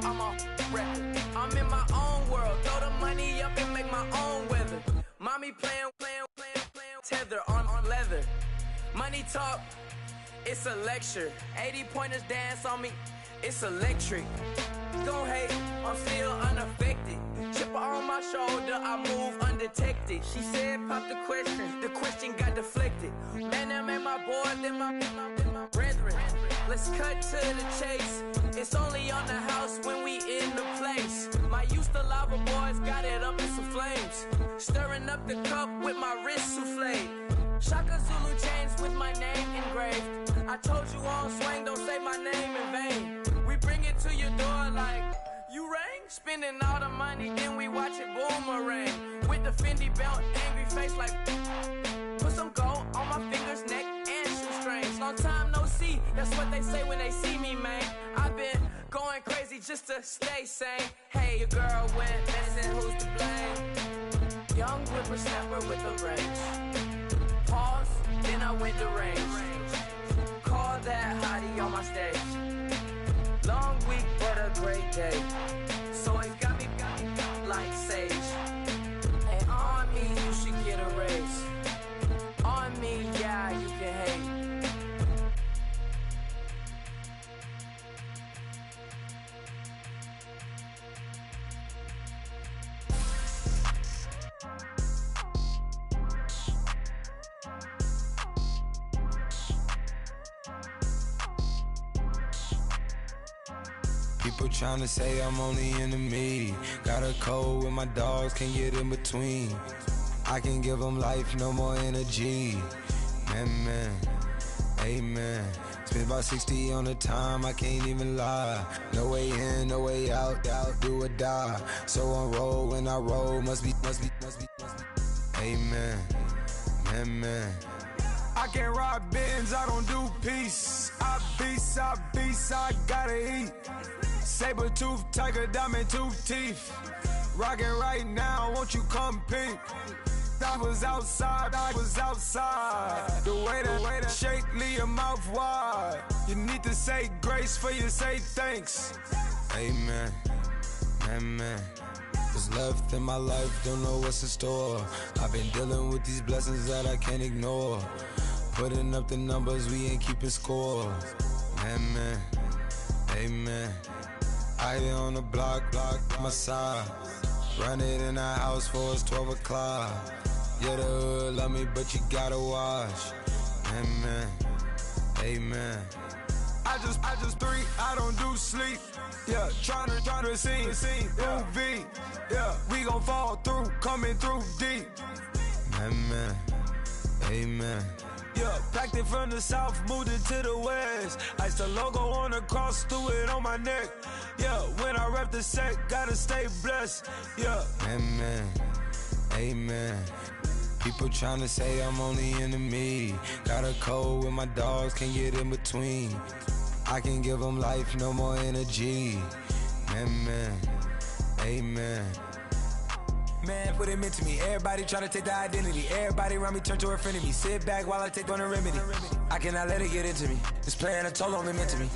I'm a record. I'm in my own world. Throw the money up and make my own weather. Mommy playing tether on leather. Money talk, it's a lecture. 80 pointers dance on me, it's electric. Don't hate, I'm still unaffected. Chipper on my shoulder, I move undetected. She said pop the question got deflected. Man, that made my boy, then my brethren. Let's cut to the chase. It's only on the house when we in the place. My used to lava boys got it up in some flames. Stirring up the cup with my wrist souffle. Shaka Zulu chains with my name engraved. I told you on swing, don't say my name in vain. We bring it to your door like, you rang? Spending all the money, then we watch it boomerang. With the Fendi belt, angry face like, put some gold on my fingers, neck, and shoestrings. Long time no see, that's what they say when they see me, man. I've been going crazy just to stay sane. Hey, your girl went missing, who's to blame? Young whippersnapper with the range. Pause, then I went to range. Call that hottie on my stage. Long week, but a great day. So it got me like sage. And on me, you should get a raise. On me, yeah, you can hate. People tryna say I'm only in the media. Got a cold with my dogs, can't get in between. I can give them life, no more energy. Man, amen. Spent about 60 on the time, I can't even lie. No way in, no way out, do or die. So on roll, when I roll, must be. Amen, man. I can't ride Benz, I don't do peace. I beast, I gotta eat. Saber tooth, tiger, diamond tooth teeth. Rockin' right now, won't you come peep? I was outside. The way to shake, leave your mouth wide. You need to say grace for you say thanks. Amen, amen. What's left in my life, don't know what's in store. I've been dealing with these blessings that I can't ignore. Putting up the numbers, we ain't keeping score. Amen, amen. I be on the block, my side. Run it in the house for it's 12 o'clock. Yeah, the hood love me, but you gotta watch. Amen. Amen. I just three, I don't do sleep. Yeah, tryna sing, UV. Yeah, we gon' fall through, coming through deep. Amen. Amen. Yeah, packed it from the south, moved it to the west. Iced the logo on the cross, threw it on my neck. Yeah, when I rep the set, gotta stay blessed. Yeah. Amen. Amen. People tryna say I'm only enemy. Got a code with my dogs, can't get in between. I can give them life, no more energy. Amen. Amen. Man, what it meant to me. Everybody try to take the identity. Everybody around me turn to a friend of me. Sit back while I take on a remedy. I cannot let it get into me. This playing a toll on me, meant to me.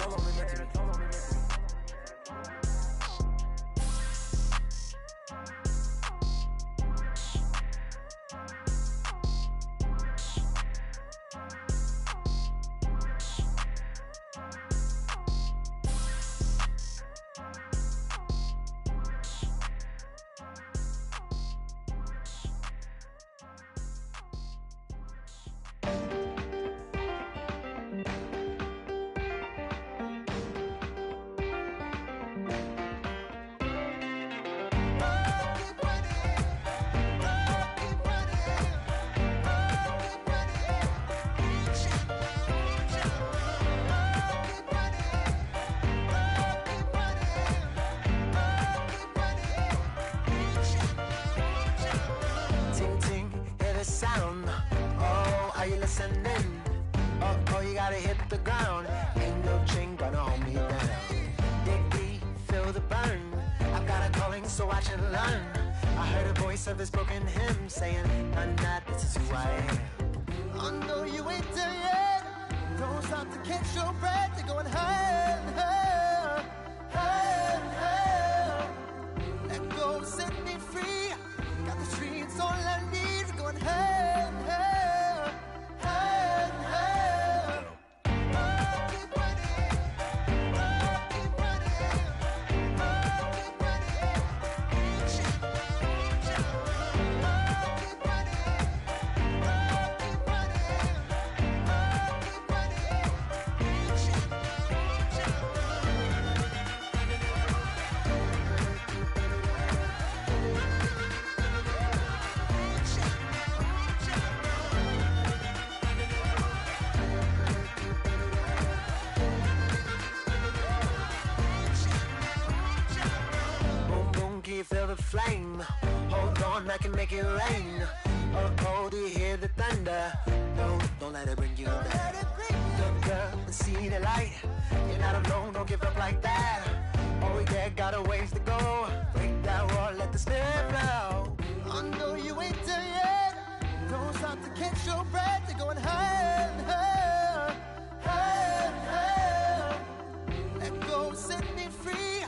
Flame, hold on, I can make it rain. Oh, do you hear the thunder? No, don't let it bring you down. Look up and see the light. You're not alone, don't give up like that. Oh yeah, got a ways to go. Break that wall, let the spirit flow. I know you ain't done yet. Don't stop to catch your breath. You're going higher and higher, higher and higher. Let go, set me free.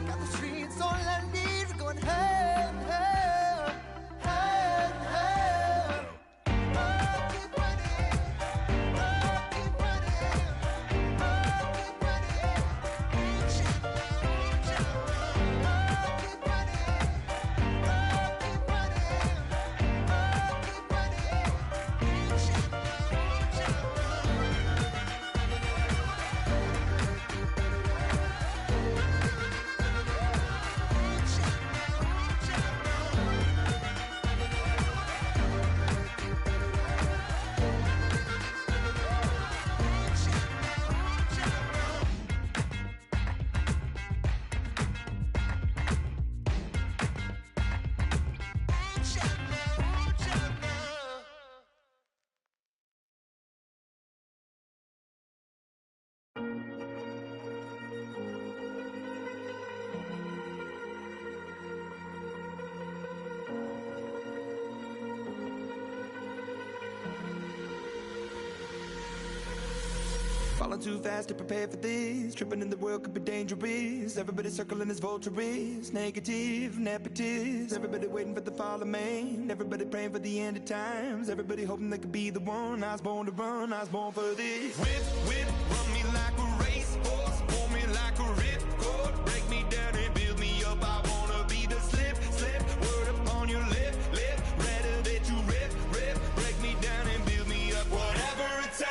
Got the streets all I need. Going higher and higher, higher and higher. Keep running, keep running, keep Falling too fast to prepare for this. Tripping in the world could be dangerous. Everybody circling as vultures. Negative, nepotist. Everybody waiting for the fall of man. Everybody praying for the end of times. Everybody hoping they could be the one. I was born to run, I was born for this. Whip, run me like a racehorse. Pull me like a ripcord. Break me down and build me up. I wanna be the slip. Word upon your lip. Rather that you rip. Break me down and build me up. Whatever it's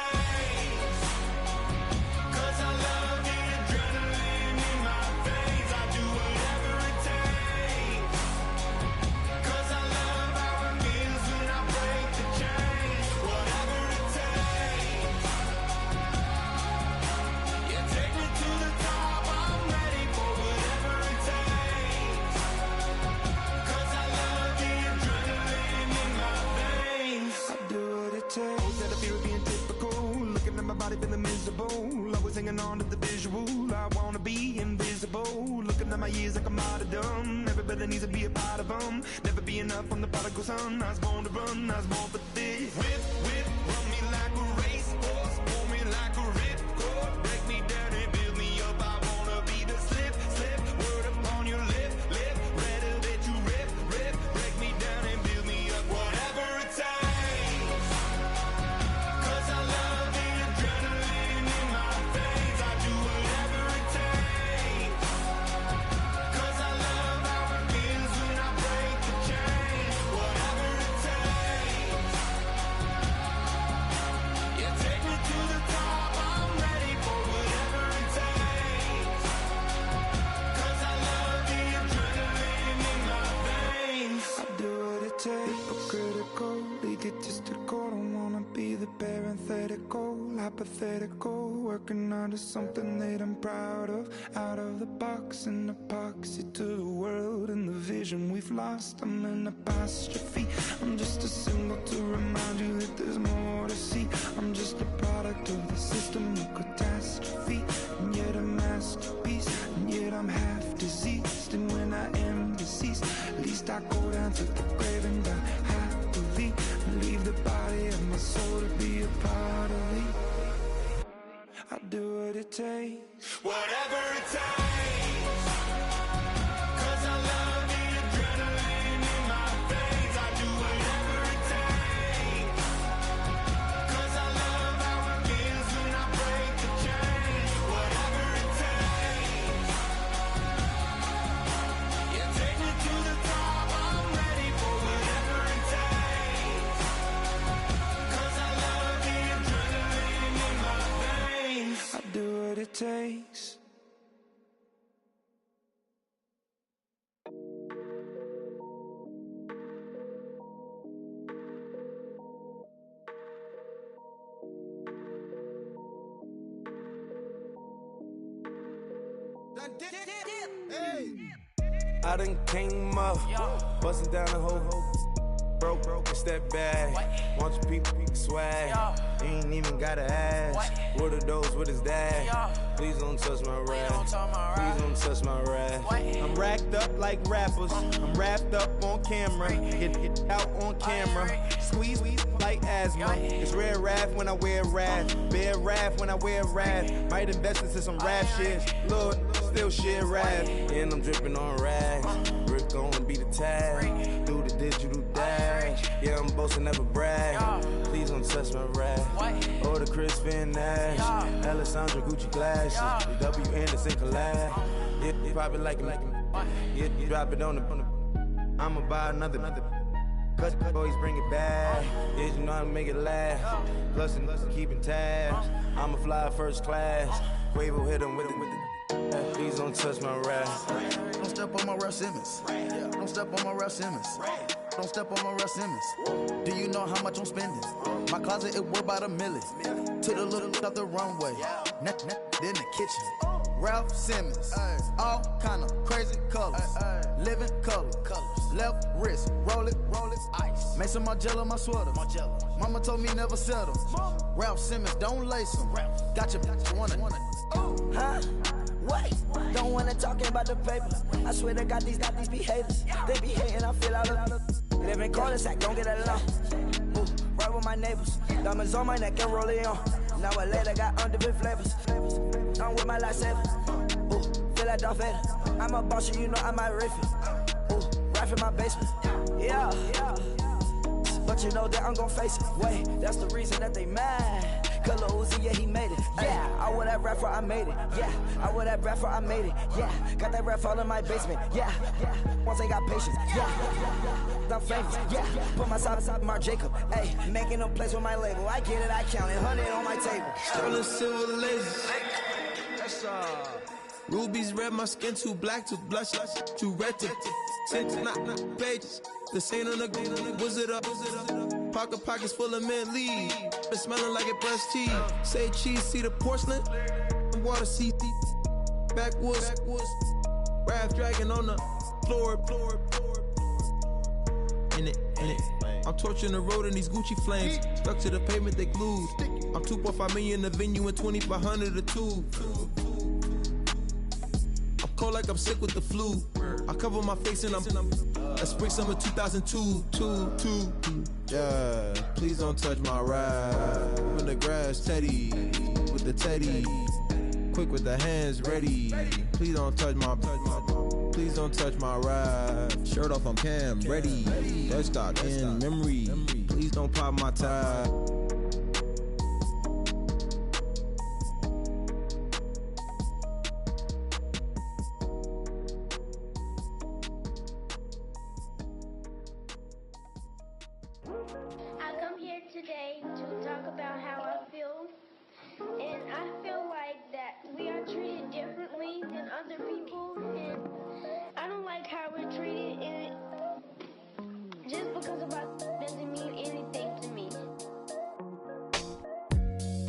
body feeling miserable. Always hanging on to the visual. I wanna be invisible. Looking at my years like I'm out of dumb. Everybody needs to be a part of them. Never be enough from the prodigal son. I was born to run, I was born for this. Whip, whip, run me like a racehorse. Pull me like a ripcord. Break me down and build me up. I wanna be the slip, slip. Word upon your lip, lip. Rather that you rip, rip. Break me down and build me up. Whatever it takes. 'Cause I love the adrenaline in my veins. I do whatever it takes. 'Cause I love how it feels when I break the chains. Whatever it takes. Yeah, take me to the top. I'm ready for whatever it takes. 'Cause I love the adrenaline in my veins. I do what it takes. Critical, egotistical. Don't wanna be the parenthetical, hypothetical. Working under something that I'm proud of. Out of the box, an epoxy to the world and the vision we've lost. I'm an apostrophe. I'm just a symbol to remind you that there's more to see. I'm just a product of the system of catastrophe, and yet a masterpiece, and yet I'm half diseased. And when I am deceased, at least I go down to the grave and die happily, and leave the body of my soul to be a part of me. I do what it takes. Whatever it takes. 'Cause I love the adrenaline in my veins. I do whatever it takes. 'Cause I love how it feels when I break the chains. Whatever it takes. Yeah, take me to the top. I'm ready for whatever it takes. 'Cause I love the adrenaline in my veins. I do what it takes. I done came up, bustin' down the whole broke, it's that bag. Want your people swag, you ain't even gotta ask. What are those, what is that? Please don't touch my rap, please don't touch my rap. I'm racked up like rappers, I'm wrapped up on camera. Get out on camera, squeeze like asthma. It's rare wrath when I wear wrath, bare wrath when I wear wrath. Might invest into some rap shit, Lord, still shit rap. And I'm dripping on rags, Rick gon' be the tag, through the digital dash. Yeah, I'm boasting, never brag. Please don't touch my rap. Or the Chris Finn Nash, Alessandra Gucci glasses, the W Anderson collab. Yeah, you pop it like yeah, you drop it on the. I'ma buy another. Cause boys bring it back. Yeah, you know how to make it last. Plus and keeping tabs. I'ma fly first class. Quavo hit him with it. Please don't touch my rap. Don't step on my Ralph Simmons. Don't step on my Ralph Simmons. Don't step on my Ralph Simmons. Do you know how much I'm spending? My closet, it worth about $1 million. To the little out the runway. In the kitchen. Ralph Simmons. All kind of crazy colors. Living color. Left wrist. Roll it. Ice. Make some Margiela my sweater. Mama told me never settle. Ralph Simmons, don't lace him. Got your wanna. Huh? Wait, don't wanna talk about the paper. I swear to God, these be haters. They be hating, I feel out of. Live in cul-de-sac, don't get along. Ooh, right with my neighbors. Diamonds on my neck and roll it on. Now I later got underbit flavors. I'm with my lifesaver. Ooh, feel like Darth Vader. I'm a boss, you know I might riff it. Ooh, right in my basement. Yeah. But you know that I'm gon' face it. Wait, that's the reason that they mad. Cause Lil Uzi, yeah, he made it. Yeah, I would have rap for I made it. Yeah, I would have rap for I made it. Yeah, got that rap all in my basement. Yeah, once I got patience. Yeah, I'm famous. Yeah, put myself inside Marc Jacob. Hey, making a place with my label. I get it, I count it. 100 on my table. Sterling silver lasers. Rubies red, my skin too black to blush, too red to tint, not pages. The stain on the wizard up. Pockets full of mint leaves. It's smelling like it brushed teeth. Say cheese, see the porcelain. Water, see backwoods. Raft dragging on the floor. In it. I'm torching the road in these Gucci flames. Stuck to the pavement, they glued. I'm 2.5 million in the venue and 2,500 a tube. I'm cold like I'm sick with the flu. I cover my face and I'm spring summer 2002. Yeah, please don't touch my ride. In the grass, Teddy, with the Teddy. Quick with the hands ready. Please don't touch my ride. Shirt off, I'm Cam, ready. Dead stock in memory. Please don't pop my tie. I come here today to talk about how I feel, and I feel like that we are treated differently than other people, and I don't like how we're treated, and just because of us doesn't mean anything to me.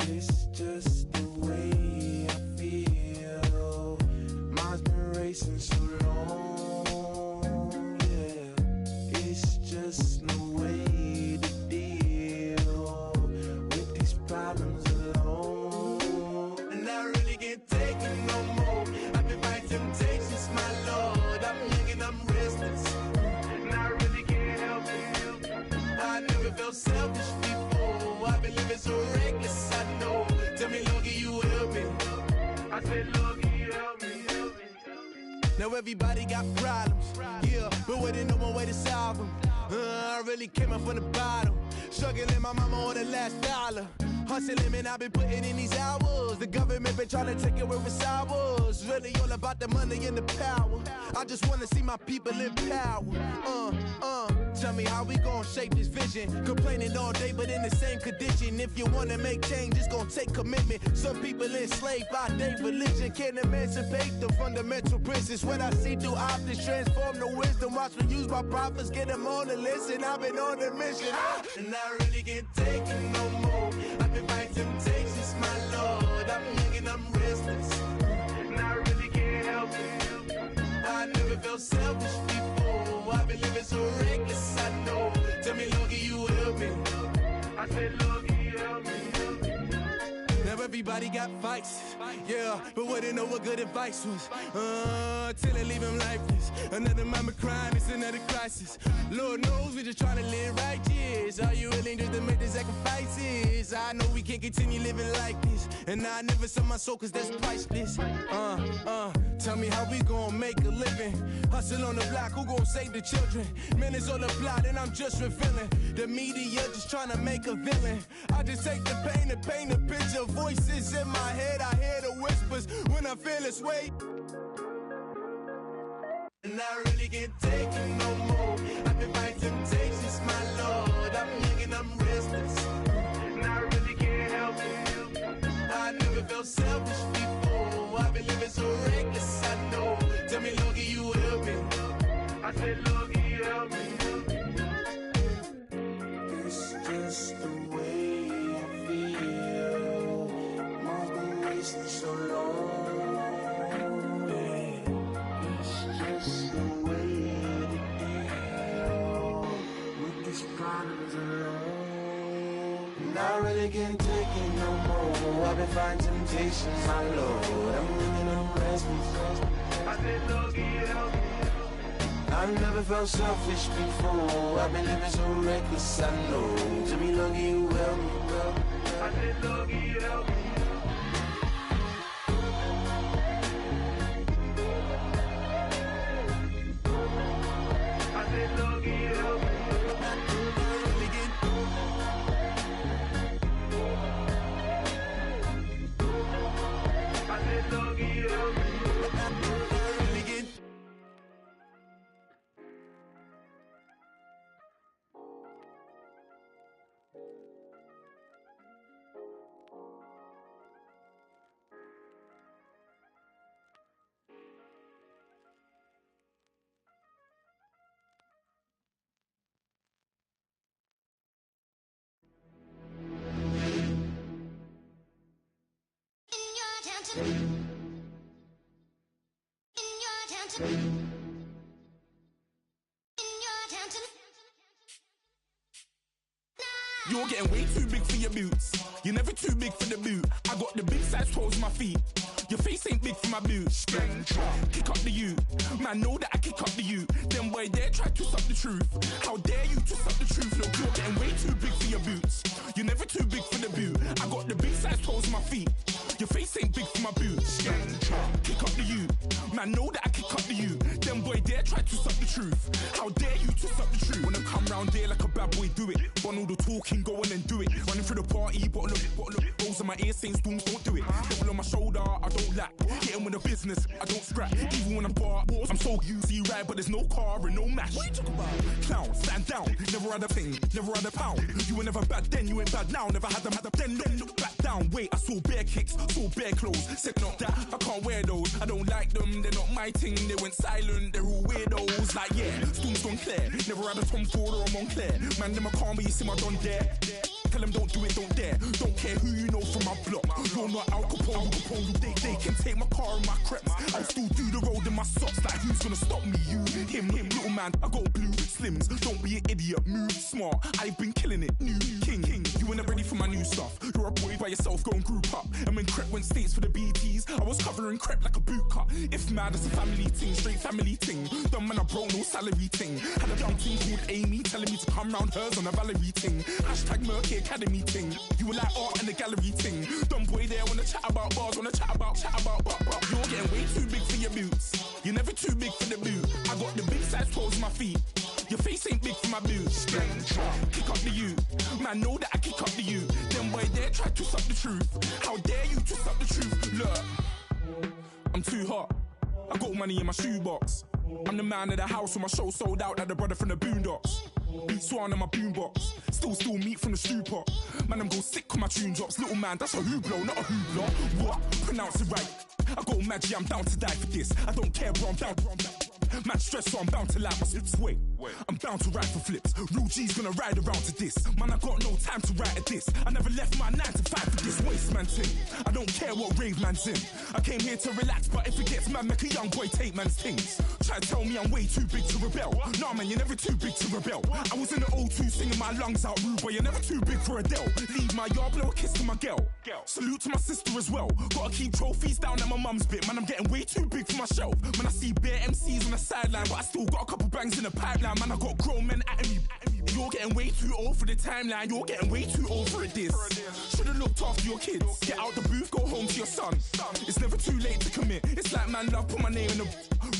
It's just the way I feel. Mine's been racing so long, yeah. It's just no way to deal with these problems alone. And I really can't take it no more. I've been fighting temptations, my Lord. I'm young and I'm restless, and I really can't help it. I never felt selfish before. I've been living so reckless, I know. Tell me, Lord, can you help me? I said, Lord, can you help me? Now everybody got problems, yeah, but waiting no one way to solve them. I really came up from the bottom, struggling my mama on the last dollar. Hustling, man, I've been putting in these hours. The government been trying to take away what's ours. Really all about the money and the power. I just wanna see my people in power. Tell me how we gon' shape this vision. Complaining all day, but in the same condition. If you wanna make change, it's gon' take commitment. Some people enslaved by their religion can't emancipate the fundamental principles. What I see through optics transform the wisdom. Watch me use my prophets, get them on the list, and I've been on a mission. And I really can't take it no more. I've been fighting temptations, my Lord. I'm young and I'm restless, and I really can't help it. I never felt selfish before. I've been living so reckless, I know. Tell me, Lord, can you help me? I said, Lord, can you help me? Now everybody got fights, yeah, but wouldn't know what good advice was. Till they leave him lifeless. Another mama crying, it's another crisis. Lord knows we just trying to live righteous. Are you willing just to make the sacrifices? I know we can't continue living like this, and I never sell my soul cause that's priceless. Tell me how we gon' make a living. Hustle on the block, who gon' save the children? Man, it's all a plot and I'm just revealing. The media just trying to make a villain. I just take the pain and paint a picture. Voices in my head, I hear the whispers when I feel this way. And I really can't take it no more. I've been fighting temptations, my Lord. I'm young and I'm restless, and I really can't help it. I never felt selfish before. I've been living so reckless, I know. Tell me, Lord, can you help me? I said, Lord, can you help me? It's just the way I feel. Mine's been racing so long. Problems alone, and I really can't take it no more. I've been fighting temptations, my Lord. I'm living on restless. I said, Lord, can you help me? I've never felt selfish before. I've been living so reckless, I know. To me, Lord, can you help me? I said, Lord, can you help me? I said, Lord, can you help me? You're getting way too big for your boots. You're never too big for the boot. I got the big size toes on my feet. Your face ain't big for my boots. Kick up the you. Man, know that I kick up the you. Them boy there try to suck the truth. How dare you to suck the truth? Look, you're getting way too big for your boots. You're never too big for the boot. I got the big size toes on my feet. Your face ain't big for my boots. Kick up the you. Man, know that I kick up the you. Them boy there try to suck the truth. How dare you to suck the truth? Wanna come round there like a bad boy, do it. Want all the talking, go on and do it. Running through the party, bottle up. Rolls in my ear saying storms, don't do it. Devil on my shoulder, I don't lack. Getting with the business, I don't scrap. Even when I'm bar, I'm so you see right, but there's no car and no match. What you talking about? Clown, stand down. Never had a thing, never had a pound. You were never bad then, you ain't bad now. Never had them, then look back down. Wait, I saw bare kicks, saw bare clothes. Said not that, I can't wear those. I don't like them, they're not my thing. They went silent, they're all weirdos. Like yeah, storms gone clear. Never had a Tom Ford or a Montclair. Man, them I can't, but you see my done there. Tell them don't do it, don't dare. Don't care who you know from my block. You're not Al Capone, They can take my car and my creps. I'll still do the road in my socks. Like who's gonna stop me? You, him, little man. I got blue slims. Don't be an idiot, move smart. I've been killing it, new king. You ain't ready for my new stuff. You're a boy by yourself, go and group up. And when Crep went states for the BTs, I was covering Crep like a boot cut. If mad, it's a family thing, straight family thing. Dumb man, I broke no salary thing. Had a young thing called Amy telling me to come round hers on a Valerie thing. Hashtag Murky Academy thing. You were like art and the gallery thing. Dumb boy there wanna chat about bars, wanna chat about. You're getting way too big for your boots. You're never too big for the boot. I got the big size toes on my feet. Your face ain't big for my boots. Kick up the you. Man, know that I kick up the you. Them boy there try to suck the truth. How dare you to suck the truth? Look, I'm too hot. I got money in my shoebox. I'm the man of the house when my show sold out like the brother from the Boondocks. Beat Swan in my boombox. Still meat from the stew pot. Man, I'm go sick when my tune drops. Little man, that's a hooplo, not a hoopla. What? Pronounce it right. I go Maggie, I'm down to die for this. I don't care, bro, I'm down. Man stress, so I'm bound to like my slips. Wait, I'm bound to ride for flips. Real G's gonna ride around to this. Man, I got no time to write at this. I never left my 9 to 5 for this waste man thing. I don't care what rave man's in. I came here to relax, but if it gets mad, make a young boy take man's things. Try to tell me I'm way too big to rebel. Nah, man, you're never too big to rebel. I was in the O2 singing my lungs out rude, but you're never too big for Adele. Leave my yard, blow a kiss to my girl. Salute to my sister as well. Gotta keep trophies down at my mum's bit. Man, I'm getting way too big for my shelf. Man, I see bare MCs on the sideline, but I still got a couple bangs in the pipeline. Man, I got grown men at me. You're getting way too old for the timeline. You're getting way too old for a diss. Should've looked after your kids. Get out the booth, go home to your son. It's never too late to commit. It's like man love, put my name in a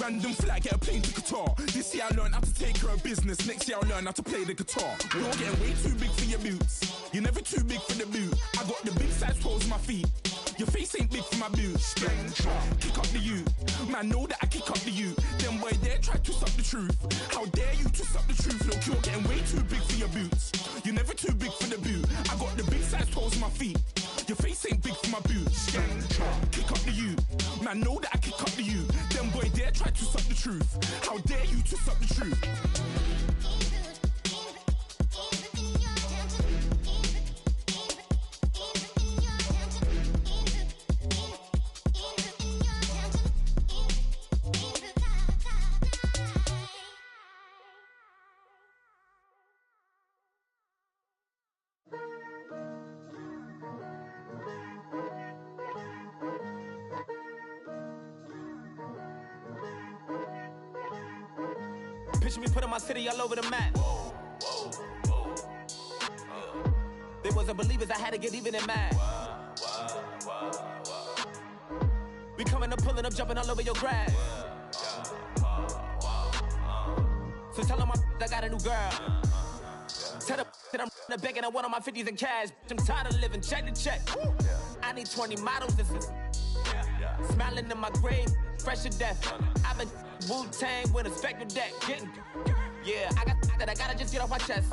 random flag, get a plane to Qatar. This year I learned how to take care of business. Next year I'll learn how to play the guitar. You're getting way too big for your boots. You're never too big for the boot. I got the big size toes on my feet. Your face ain't big for my boots. Kick up the you. Man, know that I kick up the you. Them boy there try to suck the truth. How dare you to suck the truth? Look, you're getting way too big for your boots. You're never too big for the boot. I got the big size toes on my feet. Your face ain't big for my boots. Kick up the you. Man, know that I kick up the you. Them boy there try to suck the truth. How dare you to suck the truth? Picture me putting my city all over the map. They wasn't believers, I had to get even in mad. We coming up, pulling up, jumping all over your grass. So tell them I got a new girl. Tell them that I'm begging at one of my 50s in cash. I'm tired of living check to check. I need 20 models, this is smiling in my grave, fresh to death. I've been Wu-Tang with a spectral deck. Yeah, I gotta just get off my chest.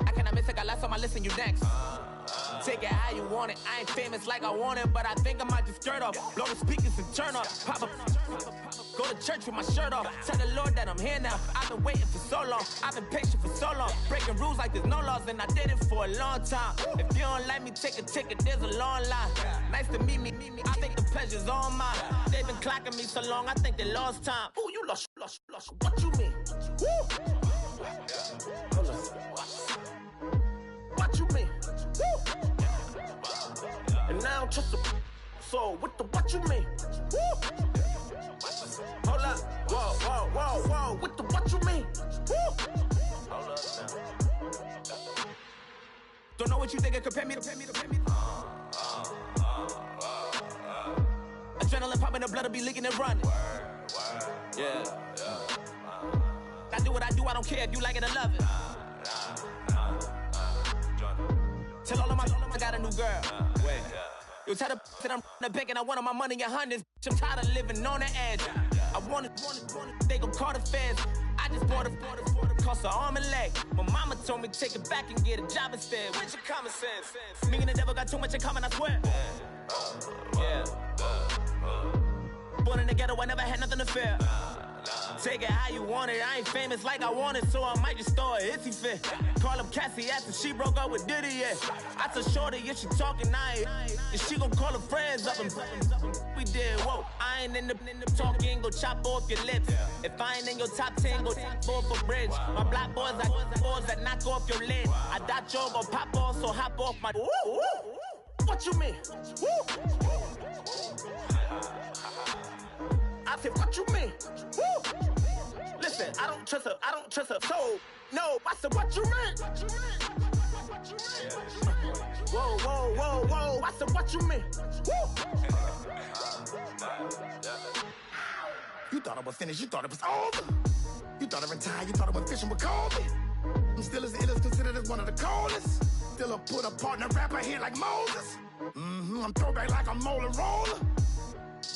I cannot miss it, got last on my list and you next. Take it how you want it, I ain't famous like I want it, but I think I might just skirt off. Blow the speakers and turn up, pop up. Go to church with my shirt off. Tell the Lord that I'm here now. I've been waiting for so long. I've been patient for so long. Breaking rules like there's no laws, and I did it for a long time. If you don't like me, take a ticket. There's a long line. Nice to meet me. I think the pleasure's all mine. They've been clocking me so long, I think they lost time. Ooh, you lost. What you mean? Woo! And now I don't trust a so what you mean? Woo! Hold up, whoa, what you mean? Woo! Hold up now. Don't know what you think, compare me to. Adrenaline popping, the blood will be leaking and running. Yeah. I do what I do, I don't care if you like it or love it. Tell all of my I got a new girl. Wait. You tell the that I'm in the bank and I want all my money in hundreds. I'm tired of living on the edge. I want it, they gon' call the feds. I just bought a cost an arm and leg. My mama told me take it back and get a job instead. Where's your common sense? Me and the devil got too much in common, I swear. Yeah. Born in the ghetto, I never had nothing to fear. Take it how you want it, I ain't famous like I want it, so I might just throw a hissy fit. Call up Cassie after she broke up with Diddy, yeah. I told Shorty, if she talking, and she gon' call her friends up and we did, whoa. I ain't in the talking, go chop off your lips. If I ain't in your top 10, go top 4 for bridge. My black boys like boys that knock off your lid. I doubt you're gon' pop off, so hop off my. What you mean? I said, what you mean? Woo! Listen, I don't trust her, so, no, I said, what you mean? Whoa, I said, what you mean? Woo! You thought I was finished, you thought it was over. You thought I retired, you thought I went fishing with Kobe. I'm still as ill as considered as one of the coldest. Still a put a partner rapper here like Moses. I'm throwback like a molar roller.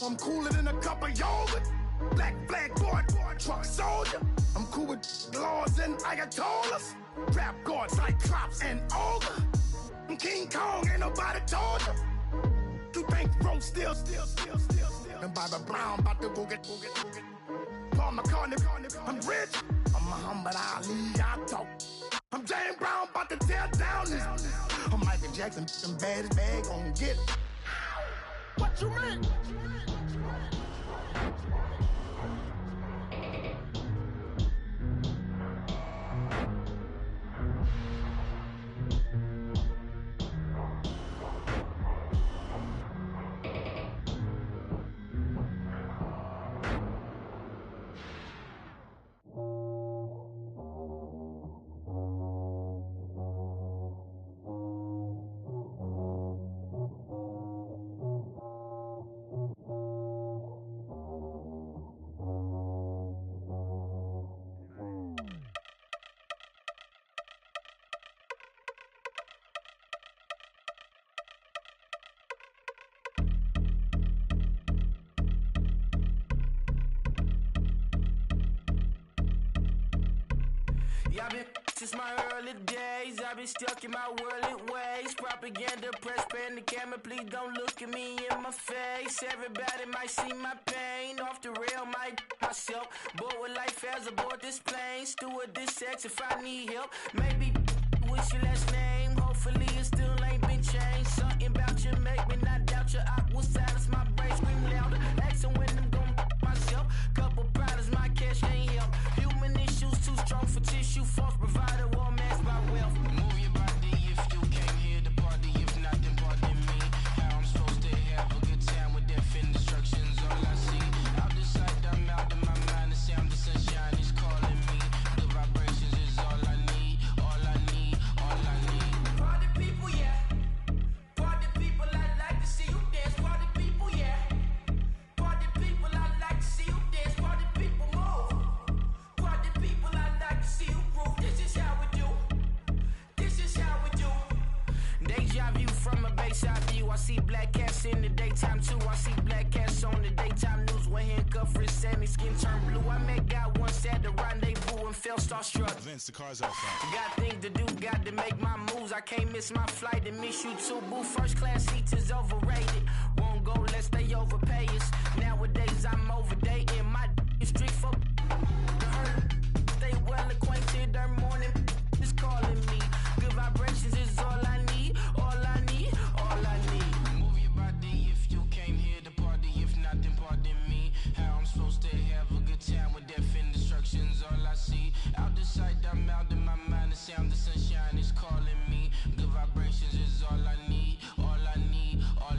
I'm cooler than a cup of yogurt. Black flag boy, truck soldier. I'm cool with laws and ayatollahs. Rap gods like Cyclops and Ogre. I'm King Kong, ain't nobody told you. You think Rome still. And Bobby Brown about to go get. Paul McCartney, I'm rich. I'm Muhammad Ali, I talk. I'm James Brown, about to tear down this. I'm Michael Jackson, them bad as bad, gon' get it. What you mean? I've been since my early days, I've been stuck in my worldly ways. Propaganda, press, pan the camera, please don't look at me in my face. Everybody might see my pain, off the rail, might myself. Bored with life as aboard this plane, steward this sex if I need help. Maybe what's your last name? Hopefully it still ain't been changed. Something about you make me not doubt you. I will silence my brain, scream louder. Asking when I'm gon' myself. Couple problems, my cash ain't help. Human issues too strong for tissue. False provider, war mask by wealth. Move your body if you came here to party. If not, then pardon me. How I'm supposed to have a good time with death and destruction's all I see. Out the sight, I'm out of my mind. The sound of sunshine is calling me. The vibrations is all I need. All I need, all I need. Party people, yeah. Party people, I'd like to see you dance. Party people, yeah. Party people, I'd like to see you dance. Party people, move. Party people, I'd like to see you groove. This is how we do. This is how we do. Deja vu from a bayside view. I see black cats in the daytime too. I see black cats on the daytime news. When handcuffed, wrist and his skin turned blue. I met God once at the rendezvous and felt starstruck. Vince, the car's out front. Got things to do, got to make my moves. I can't miss my flight and miss you too, boo. First class seats is overrated. Won't go lest they overpay us. Nowadays I'm overdating. My street for the hurt. Stay well acquainted. Their morning is calling me. Good vibrations is all I need. All I need. All I need. Move your body if you came here to party. If not, then pardon me. How I'm supposed to have a good time with death and destruction's all I see. Out the sight, I'm out of my mind. The sound of sunshine is calling me. Good vibrations is all I need. All I need. All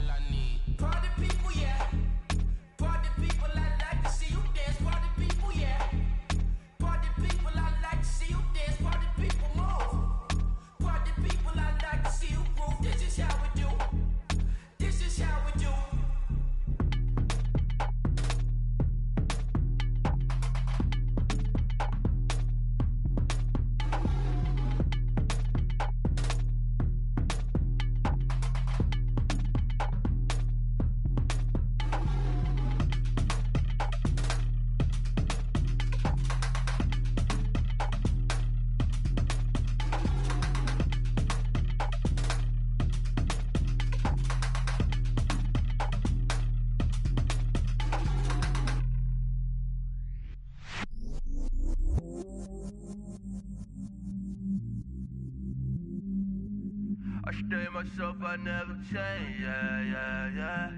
stay myself, I never change, yeah.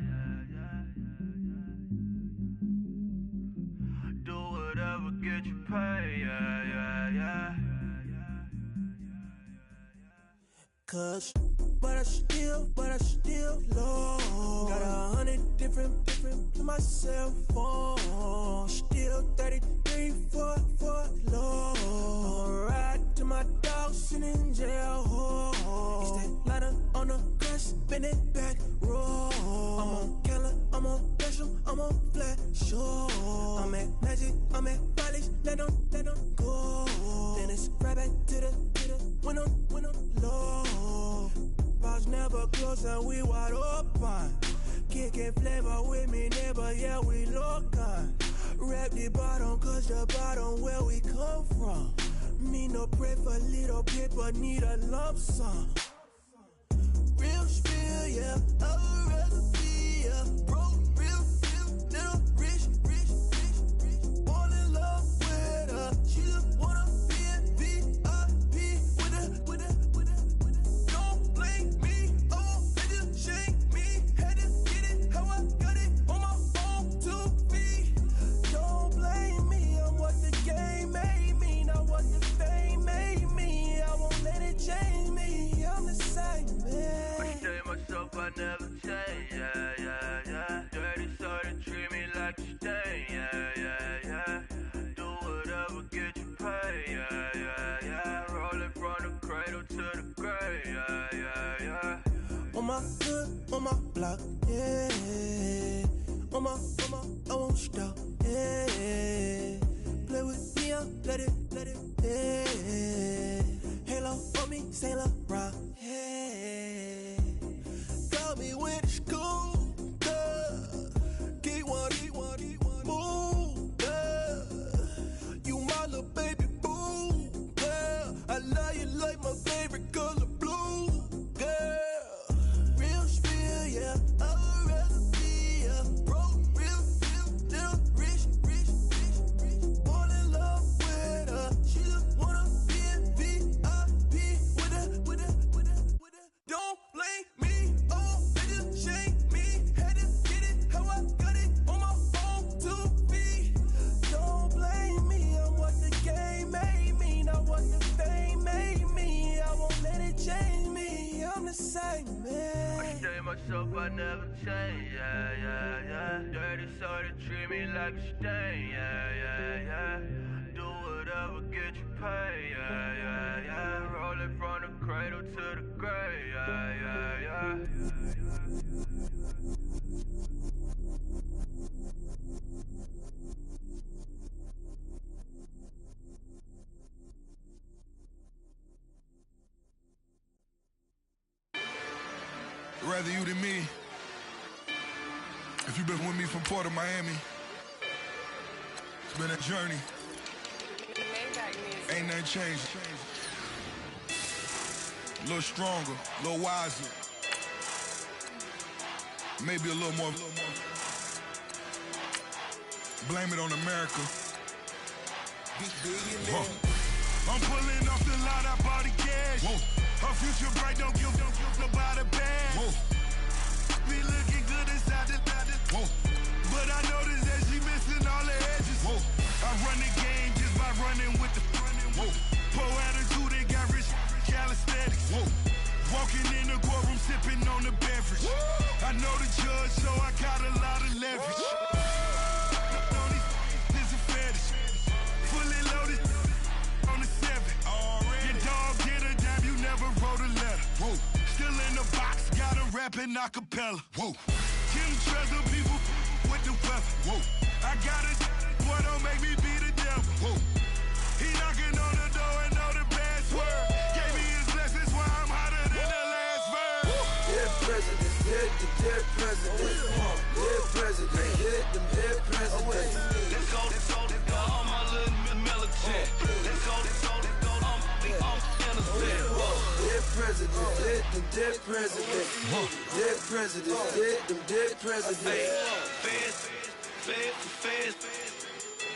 Do whatever, get you paid, yeah. Cause, but I still low. Got 100 different to my cell phone. Still 33 for low. I'ma ride to my dog sitting in jail. It's that ladder on the grass, spin it back, roll. I'm on Keller, I'm on Bishop, I'm on Flat Shore. I'm at Magic, I'm at Valley's, let them go. Then it's right back to the when I'm low. Bars never close and we wide open. Kicking flavor with me, neighbor, yeah, we local. Rap the bottom, cause the bottom where we come from. Me no pray for little paper, need a lump sum. Real spill, yeah, I would rather be a broke, real, little rich. Fall in love with her, she just wanna be a VIP with her. Don't blame me, oh, they just shame me. Had to get it, how I got it on my phone to be. Don't blame me, I'm what the game made me, not what the fame made me. I won't let it change me, I'm the same man. I stay myself, I never change, yeah. Dirty sort of treat me like a stain, yeah. Do whatever, get you paid, yeah. Rolling from the cradle to the grave, yeah. On my hood, on my block, yeah. On my, I won't stop, yeah. Play with me, I'll let it, yeah. Halo on me, Saint Laurent, yeah. Got me with school, girl. Get one, move, girl. You my little baby boo, girl. I love you like my favorite color blue, girl. Real spill, yeah, I would rather be a broke, real, little rich. Fall in love with her, she just wanna be a VIP with her. Don't blame me, oh, they just shame me. Had to get it, how I got it on my phone to be. Don't blame me, I'm what the game made me, not what the fame made me. I won't let it change me, I'm the same man. I stay myself, I never change, yeah. Dirty sort of treat me like a stain, yeah. Do whatever, get you paid, yeah. Rolling from the cradle to the grave, yeah. Rather you than me. If you've been with me from Port of Miami, it's been a journey. Ain't nothing changed. A little stronger, a little wiser. Maybe a little more. Blame it on America. I'm pulling off the lot, I bought the cash. Whoa. Her future bright, don't give about a bag. Whoa. Be looking good inside the Whoa. but I noticed that she missing all the edges. Whoa. I run the game just by running with the Whoa. poor attitude and got rich calisthenics. Whoa. Walking in the courtroom sipping on the beverage. I know the judge, so I got a lot of leverage. This a fetish. Fully loaded on the 7. Your dog get a dime, you never wrote a letter. Whoa. Still in the box, got him rapping a cappella. Whoa. Kim Treasure people with the weapon. Whoa. I got it, boy, don't make me be the devil. Whoa. He knocking on the door and know the password. Gave me his blessings, why I'm hotter than the last verse. Dead president, dead president. Dead president, dead president. Let's go, all my little militant. Let's go, I'm innocent. Dead president, dead president. Dead president, dead president. Feds.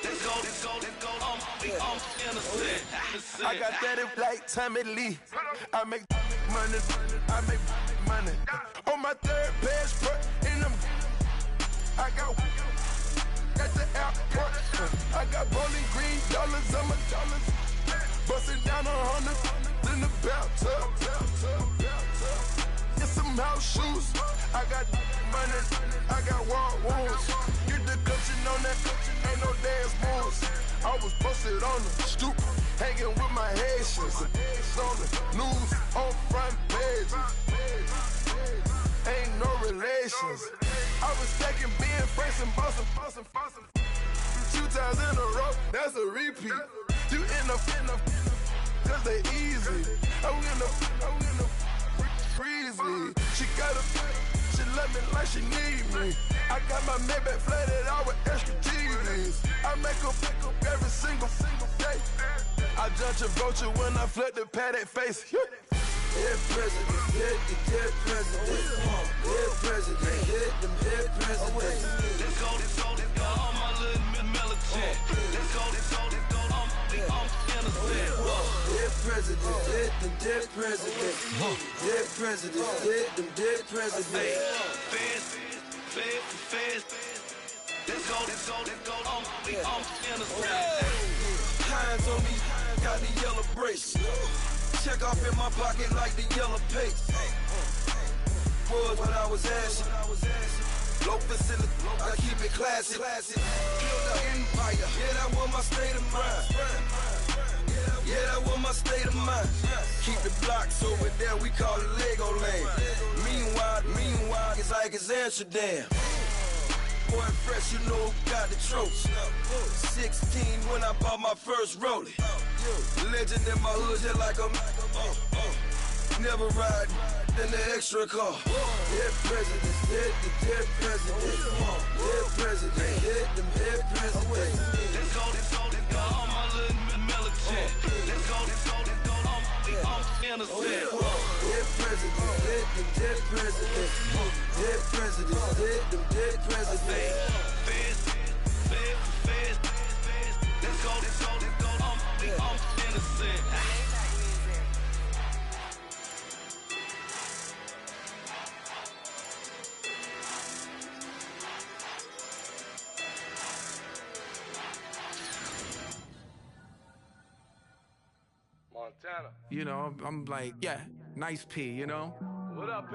Let's go, I'm innocent. I got that like Tommy Lee. I make money, I make money. On my third page, in them, I got at the airport. I got bowling green dollars on my dollars. Busting down 100 in the bathtub. Get some house shoes. I got money, I got war wounds. Get the coaching on that, ain't no dance moves. I was posted on the stoop, hanging with my Haitians. On the news, on front pages. Ain't no relations. I was stacking being fresh and bustin'. 2 times in a row, that's a repeat. You end up, cause they easy. I'm in the freezy. She love me like she need me. I got my Maybach flooded out with extra G's. I make her pick up every single day. I judge a vulture when I flip the paddock face. Dead president, dead president, dead president, hit them dead presidents. Let's go, all my little militant. Let's go, I'm innocent. Dead president, hit them dead presidents. Dead president, hit them dead presidents. Fast. Let's go, I'm innocent. Hands on me, got the yellow brace. Check off in my pocket like the yellow paste. Was when I was asking. Low facility, I keep it classy. Build an empire, yeah, that was my state of mind. Yeah, that was my state of mind. Keep the blocks over there, we call it Lego land. Meanwhile, it's like it's Amsterdam. Boy, fresh, you know, got the tropes. 16 when I bought my first rollie. Legend in my hood, just like a never ride in the extra car. Dead presidents, dead presidents. Dead president, hit them dead presidents. Let's go, all my little militant. Let's go, I'm innocent. Dead president, hit them dead presidents. Dead presidents, hit them dead presidents. Fast. Let's go, I'm innocent. Montana. You know, I'm like, yeah, nice P, you know? What up,